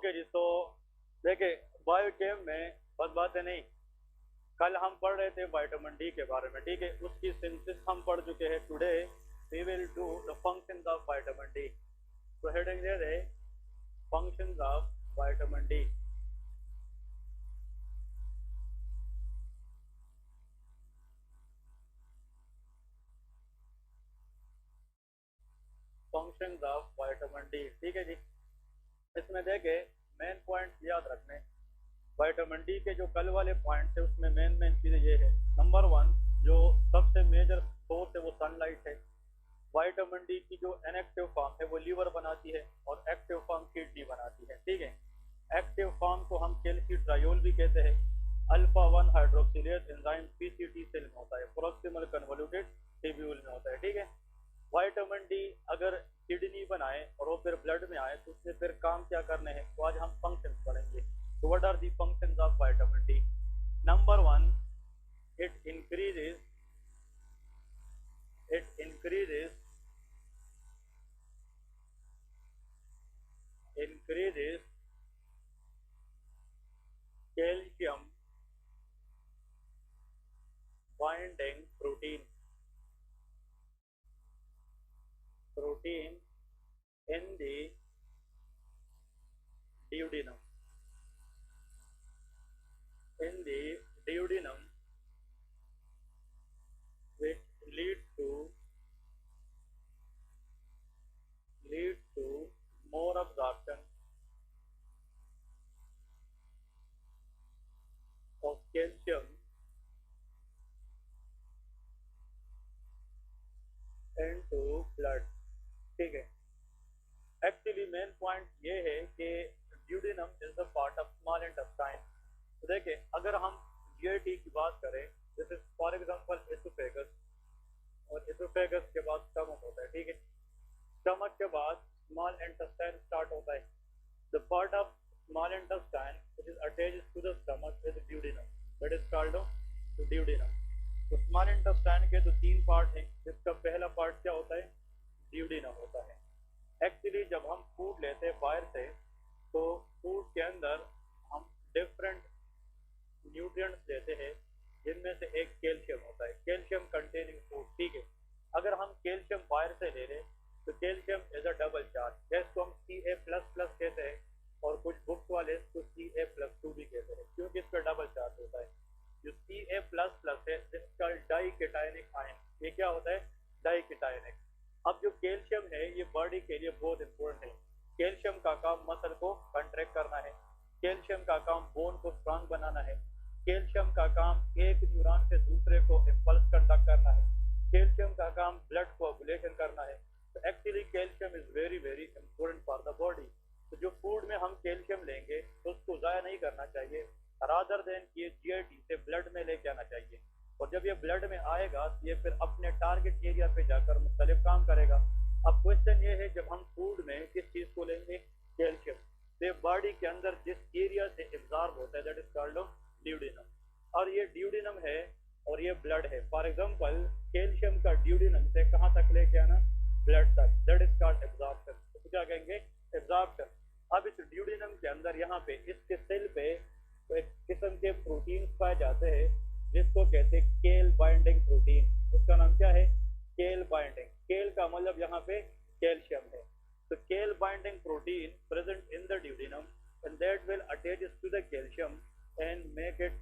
Okay जी। तो देखिए, biochem में बस बातें नहीं, कल हम पढ़ रहे थे विटामिन डी के बारे में, ठीक है, उसकी सिंथेसिस हम पढ़ चुके हैं। Today we will do the functions of vitamin D. तो हेडिंग दे दे, functions of vitamin D. Functions of vitamin D, ठीक है जी। इसमें देखे मेन पॉइंट याद रखने, विटामिन डी के जो कल वाले पॉइंट थे उसमें मेन मेन चीज़ें ये है। नंबर वन, जो सबसे मेजर सोर्स है वो सनलाइट है। विटामिन डी की जो इनएक्टिव फॉर्म है वो लीवर बनाती है और एक्टिव फॉर्म किडनी बनाती है, ठीक है। एक्टिव फॉर्म को हम कैल्शिट्रायोल भी कहते हैं। Alpha 1 hydroxylase enzyme PCT cell में होता है, प्रोक्सिमल कन्वोल्यूटेड टिब्यूल में होता है, ठीक है। विटामिन डी अगर किडनी बनाए और वो फिर ब्लड में आए तो उसने फिर काम क्या करने हैं, तो आज हम फंक्शंस पढ़ेंगे। तो what are the functions of vitamin D? Number one, it increases it increases calcium binding protein in the duodenum, which leads to more absorption of calcium into blood, ठीक है। एक्चुअली मेन पॉइंट ये है कि duodenum is the part of small intestine. तो देखिए, अगर हम GIT की बात करें, this is for example oesophagus, और एसोफेगस के बाद स्टमक होता है, ठीक है। स्टमक के बाद स्मॉल इंटेस्टाइन स्टार्ट होता है। The part of small intestine which is attached to the stomach is duodenum, that is called duodenum. तो स्मॉल इंटेस्टाइन के जो तीन पार्ट हैं, जिसका पहला पार्ट क्या होता है, ड्यूडेनम होता है। एक्चुअली जब हम फूड लेते हैं बाहर से, तो फूड के अंदर हम डिफरेंट न्यूट्रिएंट्स लेते हैं, जिनमें से एक कैल्शियम होता है, कैल्शियम कंटेनिंग फूड, ठीक है। अगर हम कैल्शियम बाहर से ले रहे तो calcium is a double charge, जिसको हम Ca++ कहते हैं, और कुछ बुक्स वाले इसको Ca+2 भी कहते हैं, क्योंकि इसका डबल चार्ज होता है। जो Ca++ है, इसका डाइकेटायनिक आयन, ये क्या होता है, डाइकेटायनिक। अब जो कैल्शियम है ये बॉडी के लिए बहुत इंपॉर्टेंट है। कैल्शियम का काम मसल को कंट्रैक्ट करना है, कैल्शियम का काम बोन को स्ट्रांग बनाना है, कैल्शियम का काम एक न्यूरॉन से दूसरे को इम्पल्स कंडक्ट करना है, कैल्शियम का काम ब्लड कोआगुलेशन करना है। तो actually calcium is very very important for the body. तो जो फूड में हम कैल्शियम लेंगे तो उसको ज़ाया नहीं करना चाहिए, रादर देन ये जीआईटी से ब्लड में लेके आना चाहिए। और जब ये ब्लड में आएगा तो ये फिर अपने टारगेट एरिया पे जाकर मुख्तलिफ काम करेगा। अब क्वेश्चन ये है, जब हम फूड में किस चीज़ को लेंगे, कैल्शियम, तो बॉडी के अंदर जिस एरिया से एब्जॉर्ब होता है दैट इज कॉल्ड ड्यूडेनम, और ये ड्यूडेनम है और ये ब्लड है। फॉर एग्जांपल कैल्शियम का ड्यूडेनम से कहाँ तक लेके आना, ब्लड तक, दैट इज कॉल्ड एब्जॉर्प्शन। तो क्या कहेंगे, एब्जॉर्प्शन। अब इस ड्यूडेनम के अंदर यहाँ पे इसके सेल पे तो एक किस्म के प्रोटीन पाए जाते हैं, जिसको कहते हैं केल बाइंडिंग प्रोटीन। उसका नाम क्या है, केल बाइंडिंग। केल का मतलब यहाँ पे कैल्शियम है। तो cal binding protein present in the duodenum and that will attach to the calcium and make it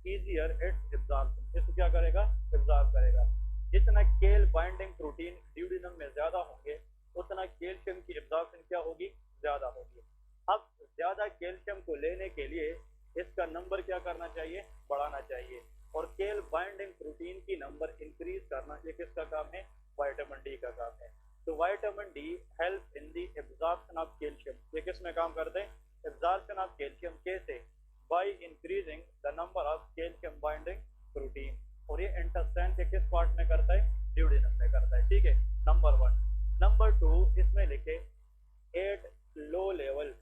easier its absorption. इसको क्या करेगा, एब्जॉर्ब करेगा। जितना केल बाइंडिंग प्रोटीन ड्यूडेनम में ज्यादा होंगे, उतना कैल्शियम की एब्जॉर्प्शन क्या होगी, ज्यादा होगी। अब ज्यादा कैल्शियम को लेने के लिए इसका नंबर क्या करना चाहिए, बढ़ाना चाहिए। और केल बाइंडिंग प्रोटीन की नंबर इंक्रीज करना, ये किसका काम है, विटामिन डी का काम है। तो vitamin D help in the absorption of calcium. ये किस में काम करते हैं, एब्जॉर्प्शन ऑफ कैल्शियम। कैसे, by increasing the number of calcium binding protein. और ये इंटेस्टाइन के किस पार्ट में करता है, ड्यूडेनम में करता है, ठीक है, नंबर वन। नंबर टू, इसमें लिखे एट लो लेवल,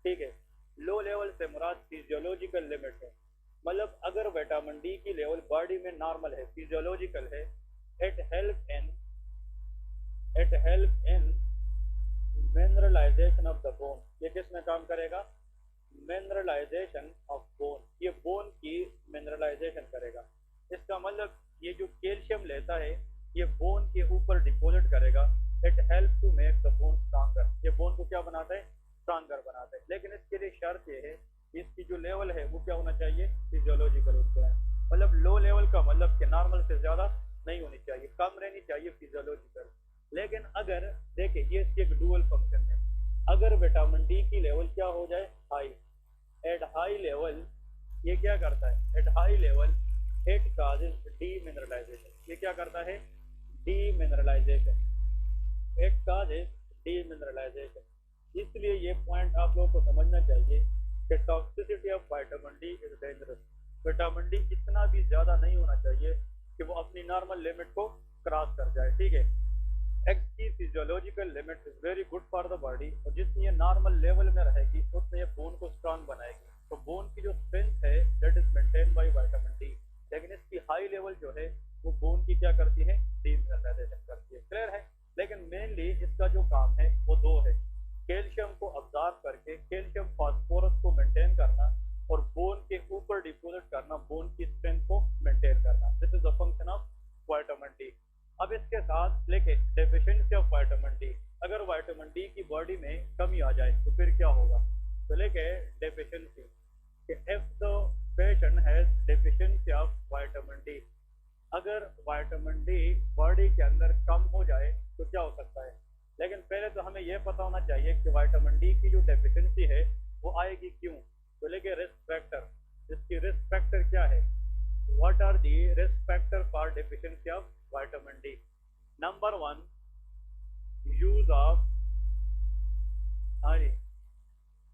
ठीक है। लो लेवल से मुराद फिजियोलॉजिकल लिमिट है, मतलब अगर विटामिन डी की लेवल बॉडी में नॉर्मल है, फिजियोलॉजिकल है, it help in mineralisation of the bone, ये किस में काम करेगा? मिनरलाइजेशन ऑफ बोन, ये बोन की मिनरलाइजेशन करेगा। इसका मतलब ये जो कैल्शियम लेता है ये बोन के ऊपर डिपॉजिट करेगा। It help to make the bone stronger, ये बोन को क्या बनाता है? स्ट्रांगर बनाता है। लेकिन इसके लिए शर्त ये है कि इसकी जो लेवल है वो क्या होना चाहिए? फिजियोलॉजिकल होना चाहिए। मतलब लो लेवल का मतलब कि नॉर्मल से ज़्यादा नहीं होनी चाहिए, कम रहनी चाहिए फिजियोलॉजिकल। लेकिन अगर देखिए ये इसकी एक डुअल फंक्शन है, अगर विटामिन डी की लेवल क्या हो जाए? हाई, एट हाई लेवल ये क्या करता है? At high level it causes demineralisation, ये क्या करता है? Demineralisation, it causes demineralisation. इसलिए ये पॉइंट आप लोगों को समझना चाहिए कि toxicity of vitamin D is dangerous. Vitamin D इतना भी ज़्यादा नहीं होना चाहिए कि वो अपनी नॉर्मल लिमिट को क्रॉस कर जाए, ठीक है। एग की physiological limit is very good for the body, और जितनी ये नॉर्मल लेवल में रहेगी उतने ये बोन को स्ट्रांग बनाएगी। तो बोन की जो स्ट्रेंथ है that is maintain by vitamin D. लेकिन इसकी हाई लेवल जो है वो बोन की क्या करती है? डीमिनरलाइजेशन करती है। क्लियर है? लेकिन मेनली इसका जो काम है वो दो है, कैल्शियम को अब्जॉर्ब करके कैल्शियम फास्फोरस को मेंटेन करना और बोन के ऊपर डिपॉजिट करना, बोन की स्ट्रेंथ को मेंटेन करना। This is the function of vitamin D. अब इसके साथ लेके डेफिशिएंसी ऑफ विटामिन डी, अगर विटामिन डी की बॉडी में कमी आ जाए तो फिर क्या होगा? तो लेके deficiency, if the patient has deficiency of vitamin D, अगर विटामिन डी बॉडी के अंदर कम हो जाए तो क्या हो सकता है? लेकिन पहले तो हमें यह पता होना चाहिए कि विटामिन डी की जो डेफिशिएंसी है वो आएगी क्यों। तो लेके रिस्क फैक्टर, इसकी रिस्क फैक्टर क्या है? What are the risk factor for deficiency of vitamin D? Number 1, use of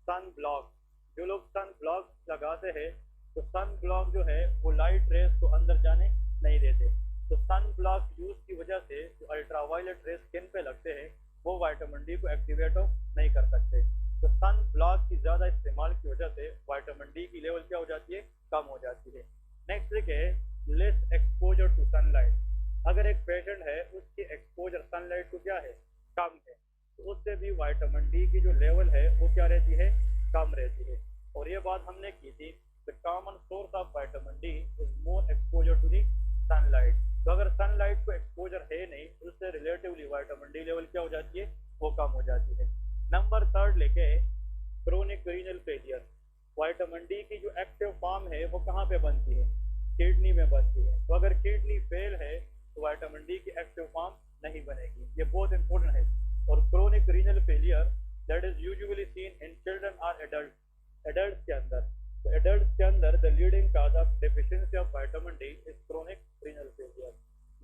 sun block. जो लोग सन ब्लॉक लगाते हैं तो सन ब्लॉक जो है वो लाइट रेस को अंदर जाने नहीं देते। तो सन ब्लॉक यूज की वजह से जो अल्ट्रावायलेट रेस स्किन पे लगते हैं वो विटामिन डी को एक्टिवेट नहीं कर सकते। तो सन ब्लॉक की ज़्यादा इस्तेमाल की वजह से विटामिन डी की लेवल क्या हो जाती है? कम हो जाती है। नेक्स्ट है लेस एक्सपोजर टू सनलाइट। अगर एक पेशेंट है उसकी एक्सपोजर सनलाइट को क्या है? कम है, तो उससे भी विटामिन डी की जो लेवल है वो क्या रहती है? कम रहती है। और ये बात हमने की थी, the common source of vitamin D is more exposure to the sunlight. तो अगर सनलाइट को एक्सपोजर है नहीं तो उससे रिलेटिवली विटामिन डी लेवल क्या हो जाती है? वो कम हो जाती है। नंबर 3 लेके chronic renal failure. Vitamin D की जो एक्टिव फॉर्म है वो कहाँ पे बनती है? किडनी में बनती है। तो अगर किडनी फेल है तो विटामिन डी की एक्टिव फॉर्म नहीं बनेगी, ये बहुत इंपॉर्टेंट है। और chronic renal failure that is usually seen in children और एडल्ट के अंदर। तो एडल्ट के अंदर the leading cause of deficiency of vitamin D is chronic renal failure.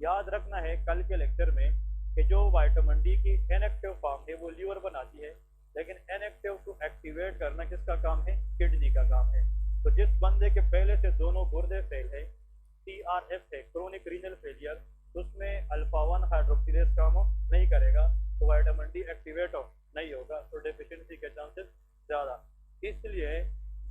याद रखना है कल के लेक्चर में कि जो विटामिन डी की इनएक्टिव फॉर्म है वो लीवर बनाती है, लेकिन इनएक्टिव को एक्टिवेट करना किसका काम है? किडनी का काम है। तो जिस बंदे के पहले से दोनों गुर्दे फेल है, CRF है, क्रोनिक रीनल फेलियर, उसमें अल्फा 1 हाइड्रोक्सीलेज काम नहीं करेगा तो विटामिन डी एक्टिवेट नहीं होगा, तो डेफिशिएंसी के चांसेस ज़्यादा। इसलिए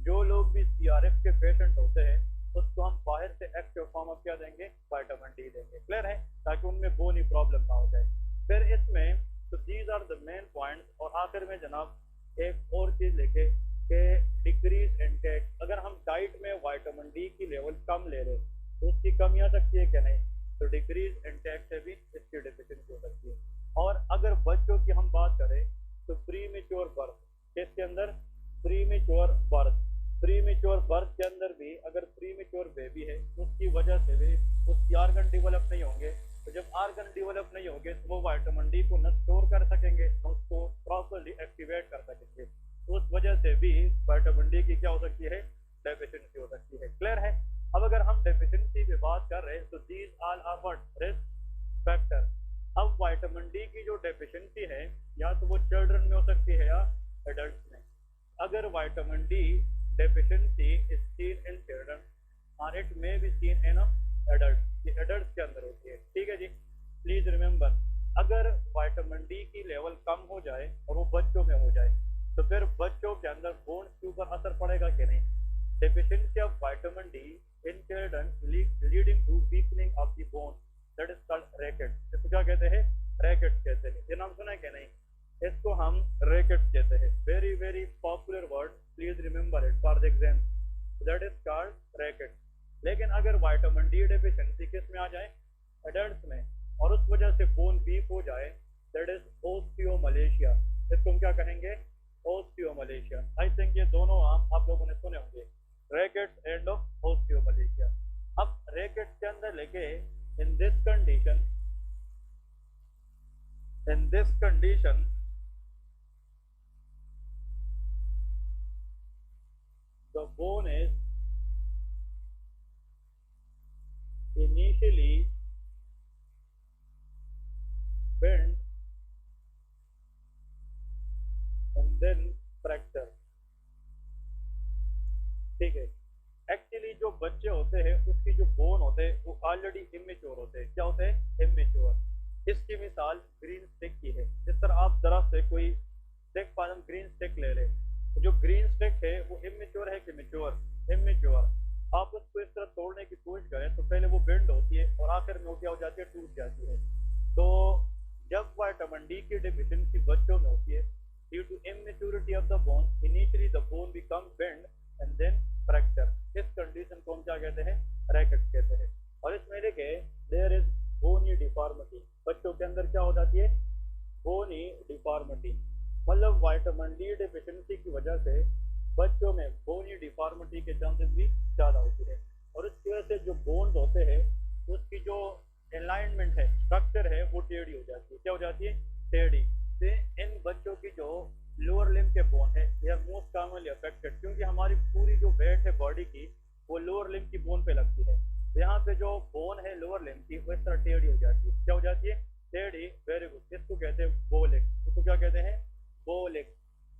जो लोग भी CRF के पेशेंट होते हैं उसको हम बाहर से एक्टिव फॉर्म ऑफ क्या देंगे? विटामिन डी देंगे। क्लियर है? ताकि उनमें बोनी प्रॉब्लम ना हो जाए। फिर इसमें तो these are the main points. और आखिर में जनाब एक और चीज़ लिखे कि डिक्रीज इनटेक। अगर हम डाइट में विटामिन डी की लेवल कम ले रहे तो उसकी कमी आ सकती है क्या? नहीं। तो डिक्रीज इनटेक से भी इसकी डेफिशिएंसी हो सकती है। और अगर बच्चों की हम बात करें तो प्रीमेच्योर बर्थ, किसके अंदर? Premature birth. प्रीमेच्योर बर्थ के अंदर भी अगर प्रीमेच्योर बेबी है उसकी वजह से भी उसकी आर्गन डेवलप नहीं होंगे। तो जब आर्गन डेवलप नहीं होंगे तो वो विटामिन डी को न स्टोर कर सकेंगे न उसको प्रॉपरली एक्टिवेट कर सकेंगे। तो उस वजह से भी विटामिन डी की क्या हो सकती है? डेफिशिएंसी हो सकती है। क्लियर है? अब अगर हम डेफिशिएंसी की बात कर रहे हैं तो these all are what? Risk factor. अब विटामिन डी की जो डेफिशिएंसी है या तो वो चिल्ड्रन में हो सकती है या एडल्ट में। अगर vitamin D deficiency is seen in children or it may be seen in adults, ये adults के अंदर होती है। ठीक है जी, प्लीज रिमेंबर, अगर विटामिन डी की लेवल कम हो जाए और वो बच्चों में हो जाए तो फिर बच्चों के अंदर बोन्स के ऊपर असर पड़ेगा कि नहीं? Deficiency of vitamin D in children leading to weakening of the bone that is called rickets. इसको क्या कहते हैं? रैकेट कहते हैं। ये नाम सुना है क्या? नहीं। इसको हम रैकेट कहते हैं। Very very popular word, please remember it for the exam, that is called racket. लेकिन अगर विटामिन डी डेफिशिएंसी किस में आ जाए, एडल्ट्स में, और उस वजह से बोन वीक हो जाए, दैट इज ओस्टियोमलेशिया। इसको हम क्या कहेंगे, ओस्टियोमलेशिया। आई थिंक ये दोनों आप लोगों ने सुने होंगे, रैकेट एंड ओस्टियोमलेशिया। अब रैकेट के अंदर लेके इन this condition the bone is initially bent and then fracture। ठीक है, एक्चुअली जो बच्चे होते हैं उसकी जो बोन होते हैं वो ऑलरेडी इमेच्योर होते हैं। क्या होते हैं, इमेच्योर। इसकी मिसाल ग्रीन स्टिक की है। जिस तरह आप जरा से कोई स्टिक पर हम ग्रीन स्टिक ले लें, तो जो ग्रीन स्टिक है वो इमेच्योर है कि मैच्योर, इमेच्योर। आप उसको इस तरह तोड़ने की कोशिश करें तो पहले वो बेंड होती है और आखिर में वो क्या हो जाती है, टूट जाती है। तो जब विटामिन डी की डेफिशिएंसी बच्चों में होती है, due to immaturity of the bone, initially the bone become bend and then fracture. इस कंडीशन को हम क्या कहते हैं, रैकेट कहते हैं। और इसमें देखे देयर इज बोनी डिफॉर्मिटी, बच्चों के अंदर क्या हो जाती है, बोनी डिफॉर्मिटी। मतलब विटामिन डी डेफिशिएंसी की वजह से बच्चों में बोनी डिफॉर्मिटी के चांसेस भी ज़्यादा होती है। और इसकी वजह से जो बोन्स होते हैं उसकी जो अलाइनमेंट है, स्ट्रक्चर है, वो टेढ़ी हो जाती है। क्या हो जाती है, टेढ़ी। से इन बच्चों की जो लोअर लिम्ब के बोन है, यह मोस्ट कॉमनली अफेक्टेड, क्योंकि हमारी पूरी जो वेट है बॉडी की वो लोअर लिम्ब की बोन पे लगती है। तो यहाँ पे जो बोन है लोअर लिम्ब की वो इस तरह टेढ़ी हो जाती है। क्या हो जाती है, टेढ़ी। Very good. इसको कहते हैं बोलेग। इसको क्या कहते हैं, बोलेग।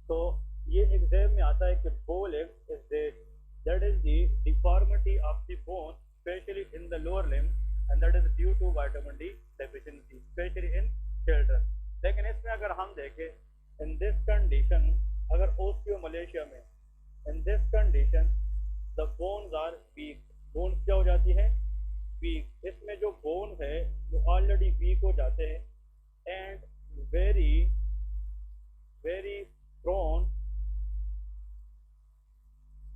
तो ये एग्जाम में आता है कि bowleg is that is the deformity of the bone specially in the lower limb and that is due to vitamin D deficiency specially in children. लेकिन इसमें अगर हम देखें इन दिस कंडीशन, अगर ओस्टियोमलेशिया में in this condition the bones are weak, bones क्या हो जाती है, वीक। इसमें जो बोन है वो ऑलरेडी वीक हो जाते हैं and very very prone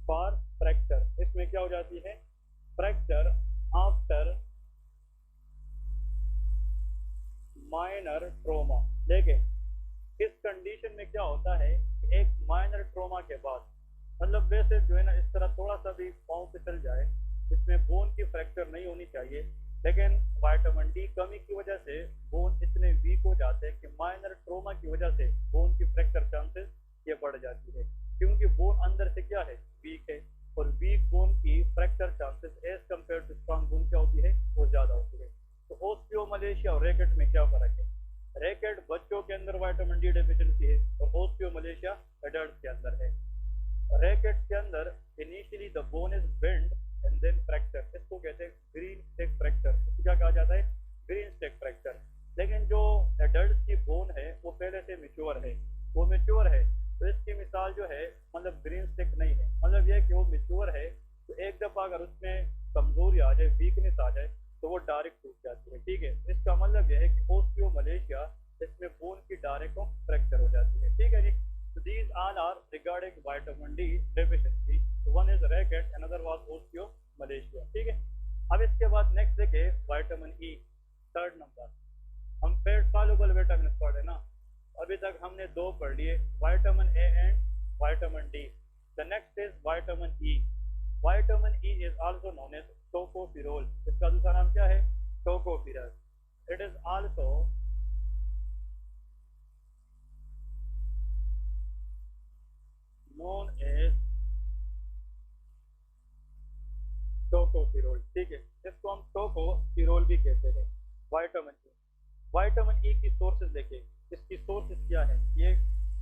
for fracture. इसमें क्या हो जाती है, फ्रैक्चर आफ्टर माइनर ट्रोमा। देखें इस कंडीशन में क्या होता है कि एक माइनर ट्रोमा के बाद, मतलब वैसे जो है ना इस तरह थोड़ा सा भी पाँव फिसल जाए, इसमें बोन की फ्रैक्चर नहीं होनी चाहिए, लेकिन विटामिन डी कमी की वजह से बोन इतने वीक हो जाते हैं कि माइनर ट्रोमा की वजह से बोन की फ्रैक्चर चांसेस ये बढ़ जाती है, क्योंकि बोन अंदर से क्या है, वीक है। और वीक बोन की fracture chances as compare to strong bone क्या होती है, वो ज़्यादा होती है। तो ओस्टियोमलेशिया और रैकेट में क्या फ़र्क है, रैकेट बच्चों के अंदर विटामिन डी डेफिशिएंसी है और ओस्टियोमलेशिया एडल्ट के अंदर है। रैकेट के अंदर initially the bone is bend and then fracture. इसको कहते हैं ग्रीन स्टिक फ्रैक्चर। इसको क्या कहा जाता है, ग्रीन स्टिक फ्रैक्चर। लेकिन जो एडल्ट की बोन है वो पहले से मैच्योर है, वो मैच्योर है। तो इसकी मिसाल जो है मतलब ग्रीन स्टिक नहीं है, मतलब यह कि वो मैच्योर है तो एक दफ़ा अगर उसमें कमजोरी आ जाए, वीकनेस आ जाए, तो वो डायरेक्ट टूट जाती है। ठीक है, इसका मतलब यह है कि ओस्टियोमलेशिया इसमें बोन की डायरेक्ट फ्रैक्चर हो जाती है। ठीक है जी। So these all are regarding vitamin D deficiency. So one is ricket, another was osteomalacia. ठीक है। अब इसके बाद नेक्स्ट देखे विटामिन ई, थर्ड नंबर। हम फैट सॉल्युबल विटामिन पढ़े ना, अभी तक हमने दो पढ़ लिए, vitamin A and vitamin D. The next is vitamin E. Vitamin E is also known as tocopherol. इसका दूसरा नाम क्या है, tocopherol. It is also known as tocopherol. ठीक है, इसको हम टोकोफिरोल भी कहते हैं। विटामिन ई की सोर्सेज देखें, इसकी सोर्सेज क्या है, ये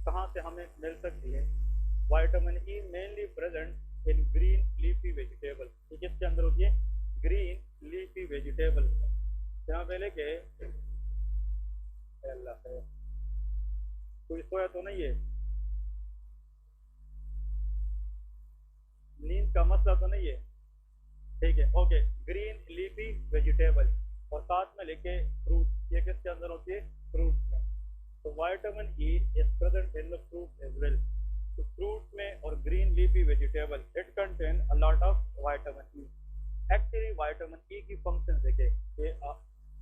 कहाँ से हमें मिल सकती है। Vitamin E mainly present in green leafy vegetable. ये किसके अंदर होती है, ग्रीन लीफी वेजिटेबल में। यहाँ पे लेके अल्लाह है, कोई सोया तो नहीं है, नींद का मसला तो नहीं है। ठीक है, ओके। ग्रीन लीफी वेजिटेबल और साथ में लेके फ्रूट, ये किसके अंदर होती है, फ्रूट में। तो vitamin E is present in the fruit as well. तो फ्रूट में और green leafy vegetable it contain a lot of vitamin E. Actually vitamin E की फंक्शन देखें कि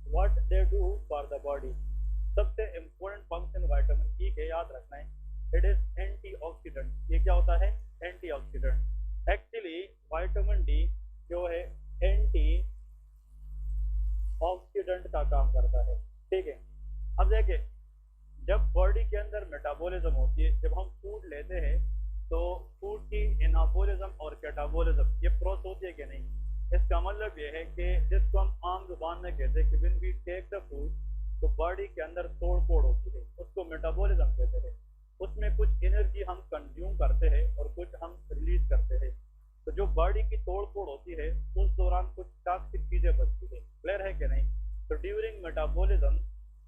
what they do for the body. सबसे important function vitamin E के याद रखना है, इट इज एंटीऑक्सीडेंट। ये क्या होता है? एंटीऑक्सीडेंट। एक्चुअली विटामिन डी जो है एंटी ऑक्सीडेंट का काम करता है, ठीक है। अब देखिए, जब बॉडी के अंदर मेटाबॉलिज्म होती है, जब हम फूड लेते हैं तो फूड की एनाबॉलिज्म और कैटाबॉलिज्म ये प्रोसेस होती है कि नहीं। इसका मतलब ये है कि जिसको हम आम जुबान में कहते हैं कि when we take the food, तो बॉडी के अंदर तोड़ फोड़ होती है, उसको मेटाबॉलिज्म कहते हैं। उसमें कुछ एनर्जी हम कंज्यूम करते हैं और कुछ हम रिलीज करते हैं। तो जो बॉडी की तोड़ फोड़ होती है उस दौरान कुछ टॉक्सिक चीजें बनती है, क्लियर है कि नहीं। तो during metabolism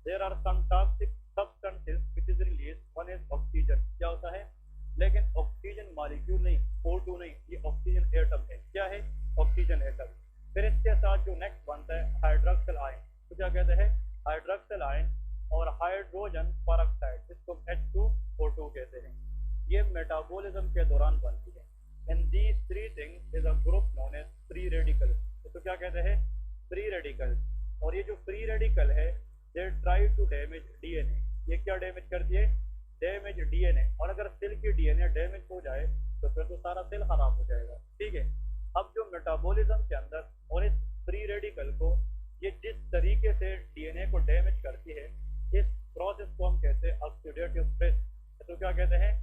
there are some toxic substances which is release, one is oxygen. क्या होता है? लेकिन ऑक्सीजन मॉलिक्यूल नहीं, O2 नहीं, ये ऑक्सीजन एटम है। क्या है? Oxygen atom. फिर इसके साथ जो नेक्स्ट बनता है हाइड्रोक्सिल आयन, तो क्या कहते हैं? हाइड्रोक्सिल आयन और हाइड्रोजन पेरोक्साइड, इसको H2O2 कहते हैं। ये मेटाबॉलिज्म के दौरान बनती है। And these three things is a group known as free radical. इसको क्या कहते हैं? Free radical. और ये जो फ्री रेडिकल है they try to damage DNA. ये क्या डैमेज करती है? Damage DNA. और अगर सेल की डीएनए डैमेज हो जाए तो फिर तो सारा सेल खराब हो जाएगा, ठीक है। अब जो मेटाबॉलिज्म के अंदर और इस फ्री रेडिकल को ये जिस तरीके से डीएनए को डैमेज करती है, इस प्रोसेस को हम कहते हैं ऑक्सीडेटिव स्ट्रेस। तो क्या कहते हैं?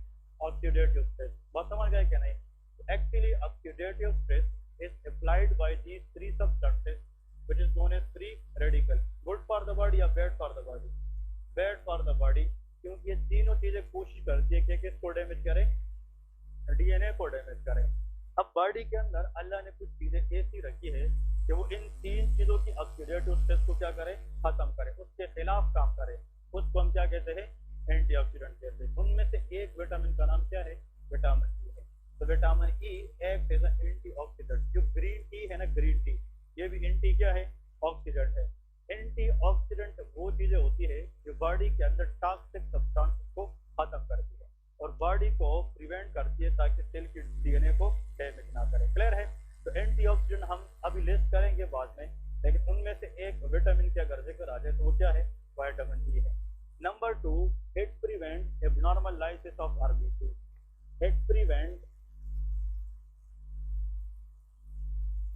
Oxidative stress. बात समझ गए क्या नहीं? Actually oxidative stress is applied by these three substances which is known as free radical. Good for the body या bad for the body? Bad for the body, क्योंकि ये तीनों चीजें कोशिश करती है कि किसको डैमेज करें? डीएनए को डैमेज करें। अब बॉडी के अंदर अल्लाह ने कुछ चीजें ऐसी रखी है कि वो इन तीन चीजों की ऑक्सीडेटिव स्ट्रेस को क्या करे? खत्म करे, उसके खिलाफ काम करे। उसको हम क्या कहते हैं? एंटीऑक्सीडेंट कहते हैं। उनमें से एक विटामिन का नाम क्या है? विटामिन ई है। तो vitamin E act as antioxidant. जो ग्रीन टी है ना, ग्रीन टी, ये भी एंटी क्या है? ऑक्सीडेंट है। एंटीऑक्सीडेंट वो चीजें होती है जो बॉडी के अंदर टॉक्सिक सब्सटेंस को खत्म करती है और बॉडी को प्रिवेंट करती है ताकि सेल की डीएनए को डैमेज ना करे, क्लियर है। तो एंटीऑक्सीडेंट हम अभी लिस्ट करेंगे बाद में, लेकिन उनमें से एक विटामिन की अगर जिक्र आ जाए तो वो क्या है? विटामिन ई है। Number 2, it prevent abnormal lysis of RBC. It prevent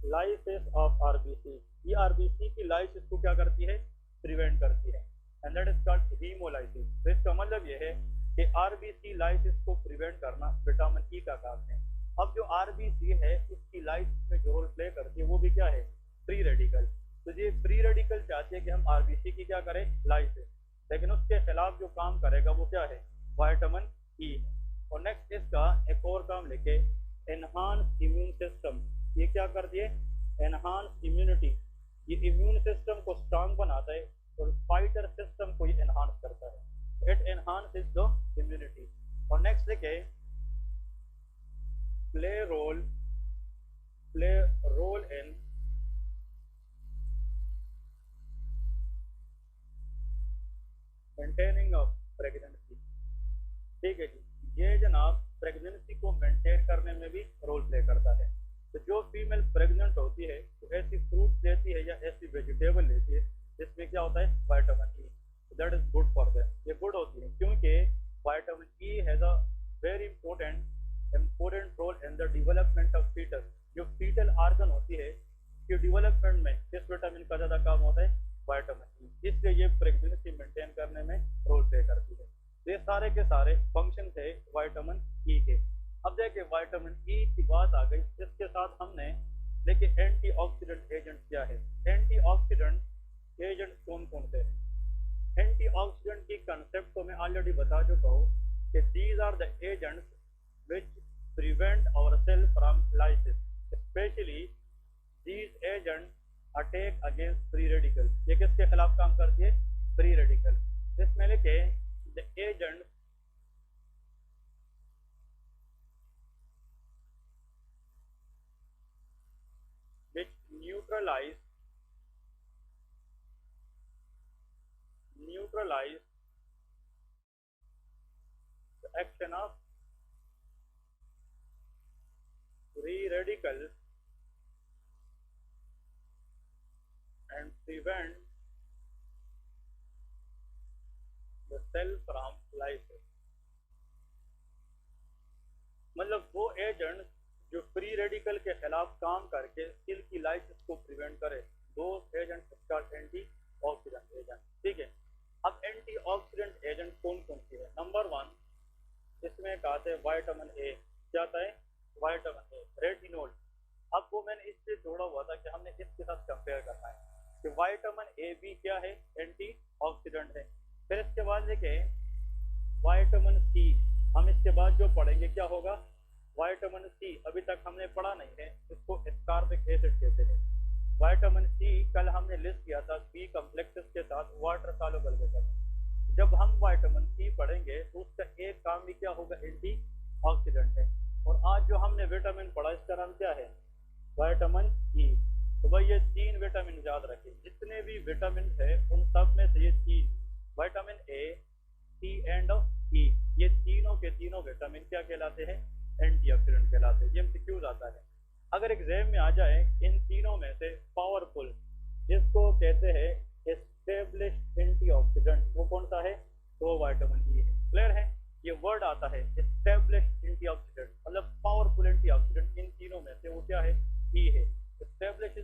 lysis of RBC. ये आरबीसी की लाइसिस को क्या करती है? प्रिवेंट करती है, and that is called haemolysis. तो इसका मतलब ये है कि आरबीसी लाइसिस को प्रिवेंट करना विटामिन ई का काम है। अब जो आरबीसी है इसकी लाइसिस में जो रोल प्ले करती है वो भी क्या है? Free radical. तो ये फ्री रेडिकल चाहती है कि हम आरबीसी की क्या करें? लाइसिस। लेकिन उसके खिलाफ जो काम करेगा वो क्या है? विटामिन ई है। और नेक्स्ट इसका एक और काम लिखे, एनहांस इम्यून सिस्टम। ये क्या करती है? Enhance immunity. ये इम्यून सिस्टम को स्ट्रांग बनाता है और फाइटर सिस्टम को ये एनहांस करता है। It enhances the immunity. और नेक्स्ट देखिए, play role in maintaining of pregnancy. ठीक है जी, ये जनाब प्रेगनेंसी को मेंटेन करने में भी रोल प्ले करता है। तो जो फीमेल प्रेग्नेंट होती है तो ऐसी फ्रूट लेती है या ऐसी वेजिटेबल लेती है जिसमें क्या होता है? Vitamin E. That is good for them. ये गुड होती है क्योंकि vitamin E has a very important role in the development of foetus. जो फीटल आर्गन होती है कि डेवलपमेंट में किस विटामिन का ज्यादा काम होता है? विटामिन ई। इसलिए ये प्रेगनेंसी मेंटेन करने में रोल प्ले करती है। ये सारे के सारे फंक्शन थे विटामिन ई के। अब देखिए विटामिन ई की बात आ गई, इसके साथ हमने देखिए एंटीऑक्सीडेंट एजेंट क्या है। एंटीऑक्सीडेंट एजेंट कौन कौन से हैं? एंटीऑक्सीडेंट की कंसेप्ट तो मैं ऑलरेडी बता चुका हूँ कि these are the agents which prevent our cell from lysis, especially these agents attack against free radical। ये किसके खिलाफ काम करती है? Free radical. इसमें लिखे the agents which neutralize action of free radicals and prevent the cell from lysis। मतलब वो एजेंट जो फ्री रेडिकल के खिलाफ काम करके सेल की लाइसिस को प्रिवेंट करे, दो एजेंट इसका एंटी ऑक्सीडेंट एजेंट। ठीक है, अब एंटी ऑक्सीडेंट एजेंट कौन कौन सी है? नंबर 1 इसमें कहते हैं विटामिन ए। क्या आता है? Vitamin A, retinol. अब वो मैंने इससे जोड़ा हुआ था कि हमने इसके साथ कंपेयर करना है कि विटामिन ए भी क्या है? एंटी ऑक्सीडेंट है। फिर इसके बाद देखें विटामिन सी, हम इसके बाद जो पढ़ेंगे क्या होगा? विटामिन सी अभी तक हमने पढ़ा नहीं है, इसको एस्कॉर्बिक एसिड कहते हैं। विटामिन सी कल हमने लिस्ट किया था बी कॉम्प्लेक्सेस के साथ वाटर सॉल्युबल विटामिन। जब हम विटामिन सी पढ़ेंगे तो उसका एक काम भी क्या होगा? एंटी ऑक्सीडेंट है। और आज जो हमने विटामिन पढ़ा इसका नाम क्या है? Vitamin E. तो भाई ये 3 विटामिन याद रखें, जितने भी विटामिन है उन सब में से ये 3 विटामिन ए, सी एंड ई, ये तीनों के तीनों विटामिन क्या कहलाते हैं? एंटीऑक्सीडेंट कहलाते हैं। ये एमसीक्यूज आता है। अगर एग्जाम में आ जाए इन तीनों में से पावरफुल, जिसको कहते हैं एस्टेब्लिश्ड एंटीऑक्सीडेंट, वो कौन सा है? तो विटामिन ई है। क्लियर है? ये वर्ड आता है एस्टेब्लिश्ड एंटीऑक्सीडेंट, मतलब पावरफुल एंटीऑक्सीडेंट। इन तीनों में से वो क्या है? ई है। Established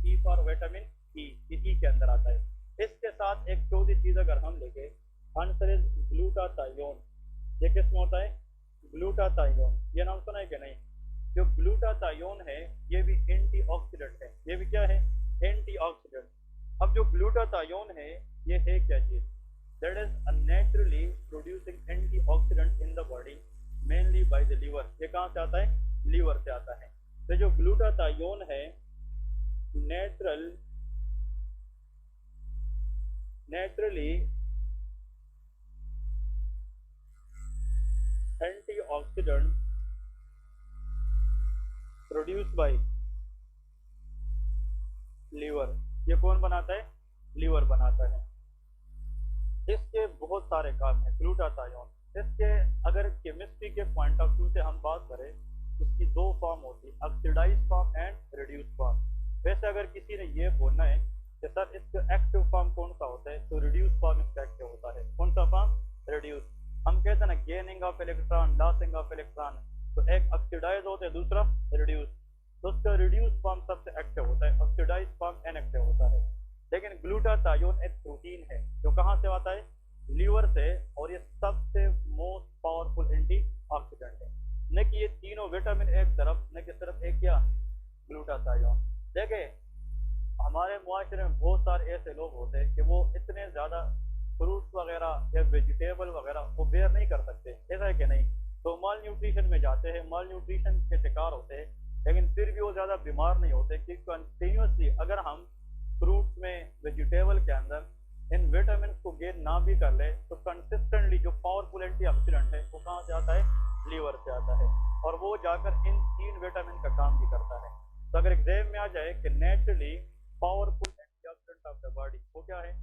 E for vitamin E, E के अंदर आता है। इसके साथ एक चौथी चीज अगर हम लेके, आंसर इज ग्लूटाथायोन। ये किसमें होता है? ग्लूटाथायोन। ये नाम सुना है कि नहीं? जो ग्लूटाथायोन है ये भी एंटीऑक्सीडेंट है। ये भी क्या है? एंटीऑक्सीडेंट। अब जो ग्लूटाथायोन है ये है क्या चीज? That is a naturally producing antioxidant in the body mainly by the liver. ये कहाँ से आता है? लीवर से आता है। तो जो ग्लूटाथायोन है naturally antioxidant produce by liver. ये कौन बनाता है? लीवर बनाता है। इसके बहुत सारे काम हैं ग्लूटाथायोन। इसके अगर केमिस्ट्री के पॉइंट ऑफ व्यू से हम बात करें, इसकी 2 फॉर्म होती है, oxidised form and reduced form. वैसे अगर किसी ने ये बोलना है कि सर इसका एक्टिव फॉर्म कौन सा होता है, तो रिड्यूस्ड फॉर्म इसका एक्टिव होता है। कौन सा फॉर्म? रिड्यूस। हम कहते हैं ना gaining of electron, losing of electron, तो एक ऑक्सीडाइज होता है, दूसरा रिड्यूस। तो उसका रिड्यूस फॉर्म सबसे एक्टिव होता है, ऑक्सीडाइज फॉर्म इनएक्टिव होता है। लेकिन ग्लूटाथायोन एक प्रोटीन है जो कहाँ से आता है? लीवर से, और ये सबसे मोस्ट पावरफुल एंटीऑक्सीडेंट है। न कि ये तीनों विटामिन एक तरफ, न कि सिर्फ एक क्या? ग्लूटाथायोन। देखे हमारे मुआशरे में बहुत सारे ऐसे लोग होते हैं कि वो इतने ज्यादा फ्रूट्स वगैरह या वेजिटेबल वगैरह वो बेयर नहीं कर सकते, ऐसा है कि नहीं? तो माल न्यूट्रिशन में जाते हैं, माल न्यूट्रिशन के शिकार होते हैं, लेकिन फिर भी वो ज्यादा बीमार नहीं होते कि कंटिन्यूसली अगर हम फ्रूट्स में, वेजिटेबल के अंदर इन विटामिन को गेन ना भी कर ले तो कंसिस्टेंटली जो पावरफुल एंटीऑक्सीडेंट है वो कहाँ से आता है? लीवर से आता है। और वो जाकर इन 3 विटामिन का काम भी करता है। तो अगर एग्जाम में आ जाए कि naturally powerful antioxidant of the body, वो क्या है?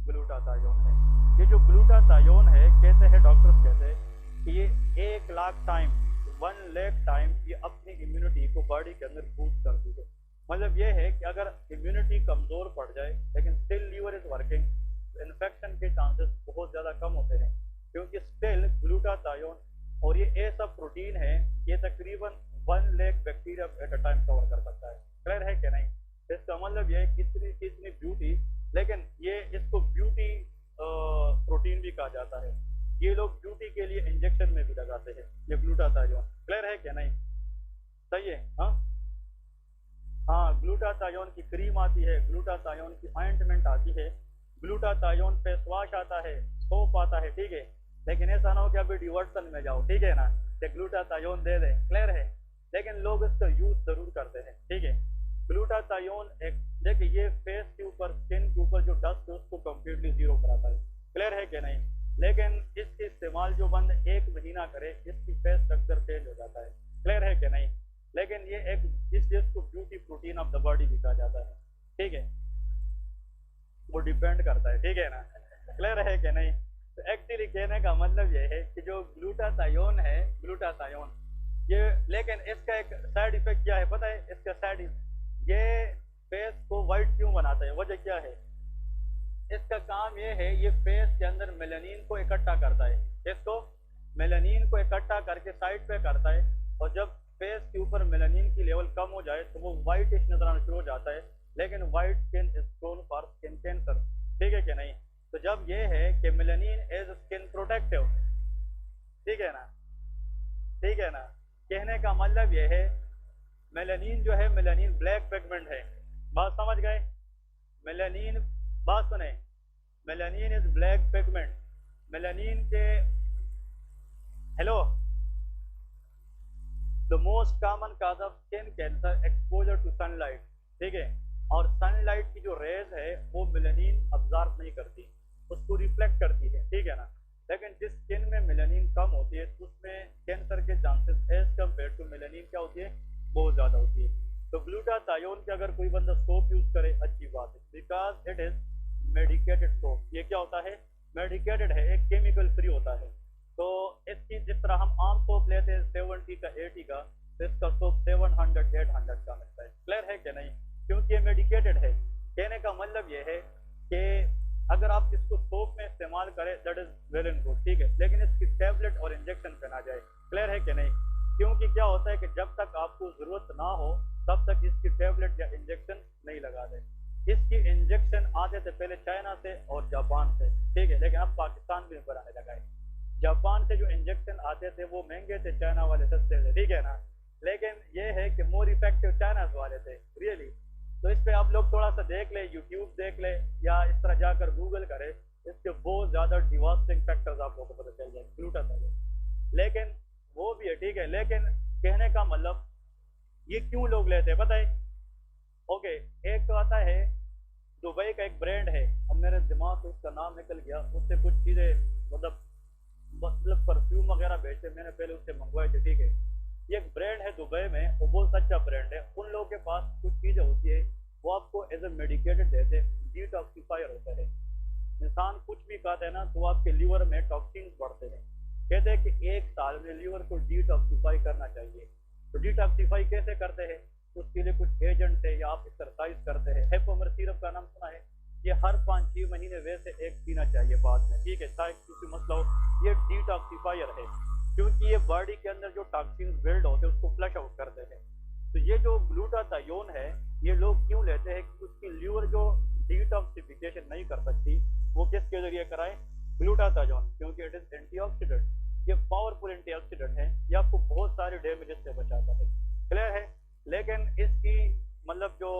ग्लूटाथायोन है। ये जो ग्लूटाथायोन है, कहते हैं डॉक्टर्स कहते हैं कि ये 1 लाख टाइम, 1 लाख टाइम ये अपनी इम्यूनिटी को बॉडी के अंदर बूस्ट करती है। मतलब ये है कि अगर इम्यूनिटी कमजोर पड़ जाए लेकिन still liver is working, infection के चांसेस बहुत ज़्यादा कम होते हैं, क्योंकि स्टिल ग्लूटाथायोन, और ये ऐसा प्रोटीन है ये तकरीबन 1 lakh bacteria at a time cover कर सकता है। क्लियर है कि नहीं? इसका मतलब ये है कितनी ब्यूटी, लेकिन ये इसको ब्यूटी प्रोटीन भी कहा जाता है। ये लोग ब्यूटी के लिए इंजेक्शन में भी लगाते हैं ये ग्लूटाथायोन। क्लियर है कि नहीं? सही है? हाँ, ग्लूटाथायोन की क्रीम आती है, ग्लूटाथायोन की ऑइंटमेंट आती है, ग्लूटाथायोन फेस वॉश आता है, सोप आता है। ठीक है, लेकिन ऐसा ना हो कि अभी डिवर्सन में जाओ, ठीक है ना, कि ग्लूटाथायोन दे दे। क्लियर है? लेकिन लोग इसका यूज जरूर करते हैं। ठीक है, ग्लूटाथायोन एक, देखिए ये फेस के ऊपर, स्किन के ऊपर जो डस्ट है उसको कम्प्लीटली जीरो कराता है। क्लियर है कि नहीं? लेकिन इसके इस्तेमाल जो बंद 1 महीना करे, इसकी फेस स्ट्रक्चर चेंज हो जाता है। क्लियर है कि नहीं? लेकिन ये एक इस चीज को beauty protein of the body भी कहा जाता है। ठीक है, वो डिपेंड करता है। ठीक है ना? क्लियर है कि नहीं? तो एक्चुअली कहने का मतलब ये है कि जो ग्लूटाथायोन है, ग्लूटाथायोन ये, लेकिन इसका एक साइड इफेक्ट क्या है पता है? इसका साइड, ये फेस को वाइट क्यों बनाता है? वजह क्या है? इसका काम ये है, ये फेस के अंदर मेलानिन को इकट्ठा करता है। इसको मेलानिन को इकट्ठा करके साइड पे करता है, और जब फेस के ऊपर मेलानिन की लेवल कम हो जाए तो वो वाइटिश नजर आना शुरू हो जाता है। लेकिन white skin is prone for skin cancer, ठीक है कि नहीं? तो जब ये है कि मेलानिन इज स्किन प्रोटेक्टिव, ठीक है ना, ठीक है ना, कहने का मतलब ये है मेलानिन जो है, मेलानिन ब्लैक पिगमेंट है, बात समझ गए? मेलानिन, बात सुने, melanin is black pigment. Melanin के, hello, the most common cause of skin cancer exposure to sunlight, ठीक है? और सनलाइट की जो रेज है वो मेलानिन अब्जॉर्ब नहीं करती, उसको रिफ्लेक्ट करती है, ठीक है ना? लेकिन जिस स्किन में मेलानिन कम होती है उसमें कैंसर के chances as compare to melanin क्या होती है, बहुत ज़्यादा होती है। तो ग्लूटाथायोन के अगर कोई बंदा सोप यूज करे अच्छी बात है, because it is medicated soap. ये क्या होता है? मेडिकेटेड है, एक केमिकल फ्री होता है। तो इसकी जिस तरह हम आम सोप लेते हैं 70 का 80 का, तो इसका सोप 700-800 का मिलता है। क्लियर है कि नहीं? क्योंकि ये मेडिकेटेड है। कहने का मतलब ये है कि अगर आप इसको सोप में इस्तेमाल करें that is well and good, ठीक है, लेकिन इसकी टैबलेट और इंजेक्शन पे ना जाए। क्लियर है कि नहीं? क्योंकि क्या होता है कि जब तक आपको जरूरत ना हो तब तक इसकी टैबलेट या इंजेक्शन नहीं लगा दे। इसकी इंजेक्शन आते थे पहले चाइना से और जापान से, ठीक है, लेकिन अब पाकिस्तान भी बनाने लगा है। जापान से जो इंजेक्शन आते थे वो महंगे थे, चाइना वाले सस्ते थे, ठीक है ना? लेकिन ये है कि मोर इफेक्टिव चाइना वाले थे रियली। तो इस पे आप लोग थोड़ा सा देख ले, यूट्यूब देख ले, या इस तरह जाकर गूगल करे, इसके बहुत ज़्यादा डिवास्टिंग फैक्टर्स आप लोगों को पता चल जाए ग्लूटाथायोन। लेकिन वो भी है, ठीक है, लेकिन कहने का मतलब ये क्यों लोग लेते हैं पता है? ओके, एक तो आता है दुबई का एक ब्रांड है, अब मेरे दिमाग से उसका नाम निकल गया, उससे कुछ चीज़ें मतलब परफ्यूम वगैरह बेचते, मैंने पहले उससे मंगवाए थे, ठीक है। ये एक ब्रांड है दुबई में, वो बहुत अच्छा ब्रांड है। उन लोगों के पास कुछ चीज़ें होती है, वो आपको एज ए मेडिकेटेड देते हैं, डिटॉक्सिफायर होता है। इंसान कुछ भी खाता है ना तो आपके लीवर में टॉक्सिन्स बढ़ते हैं। कहते हैं कि एक साल में लीवर को डिटॉक्सिफाई करना चाहिए। तो डिटॉक्सिफाई कैसे करते हैं? उसके लिए कुछ एजेंट है, या आप एक्सरसाइज करते हैं। हेपोमर सिरप का नाम सुना है? ये हर 5-6 महीने वैसे एक पीना चाहिए बाद में, ठीक है, चाहे किसी मसला हो। ये डिटॉक्सिफायर है, क्योंकि ये बॉडी के अंदर जो टॉक्सिन्स बिल्ड होते हैं उसको फ्लश आउट करते हैं। तो ये जो ग्लूटाथायोन है, ये लोग क्यों लेते हैं? कि उसकी लीवर जो डिटॉक्सिफिकेशन नहीं कर सकती, वो किसके जरिए कराए? ग्लूटाथायोन, क्योंकि इट इज एंटीऑक्सीडेंट। ये पावरफुल एंटीऑक्सीडेंट है, ये आपको बहुत सारे डैमेजेस से बचाता है। क्लियर है? लेकिन इसकी मतलब जो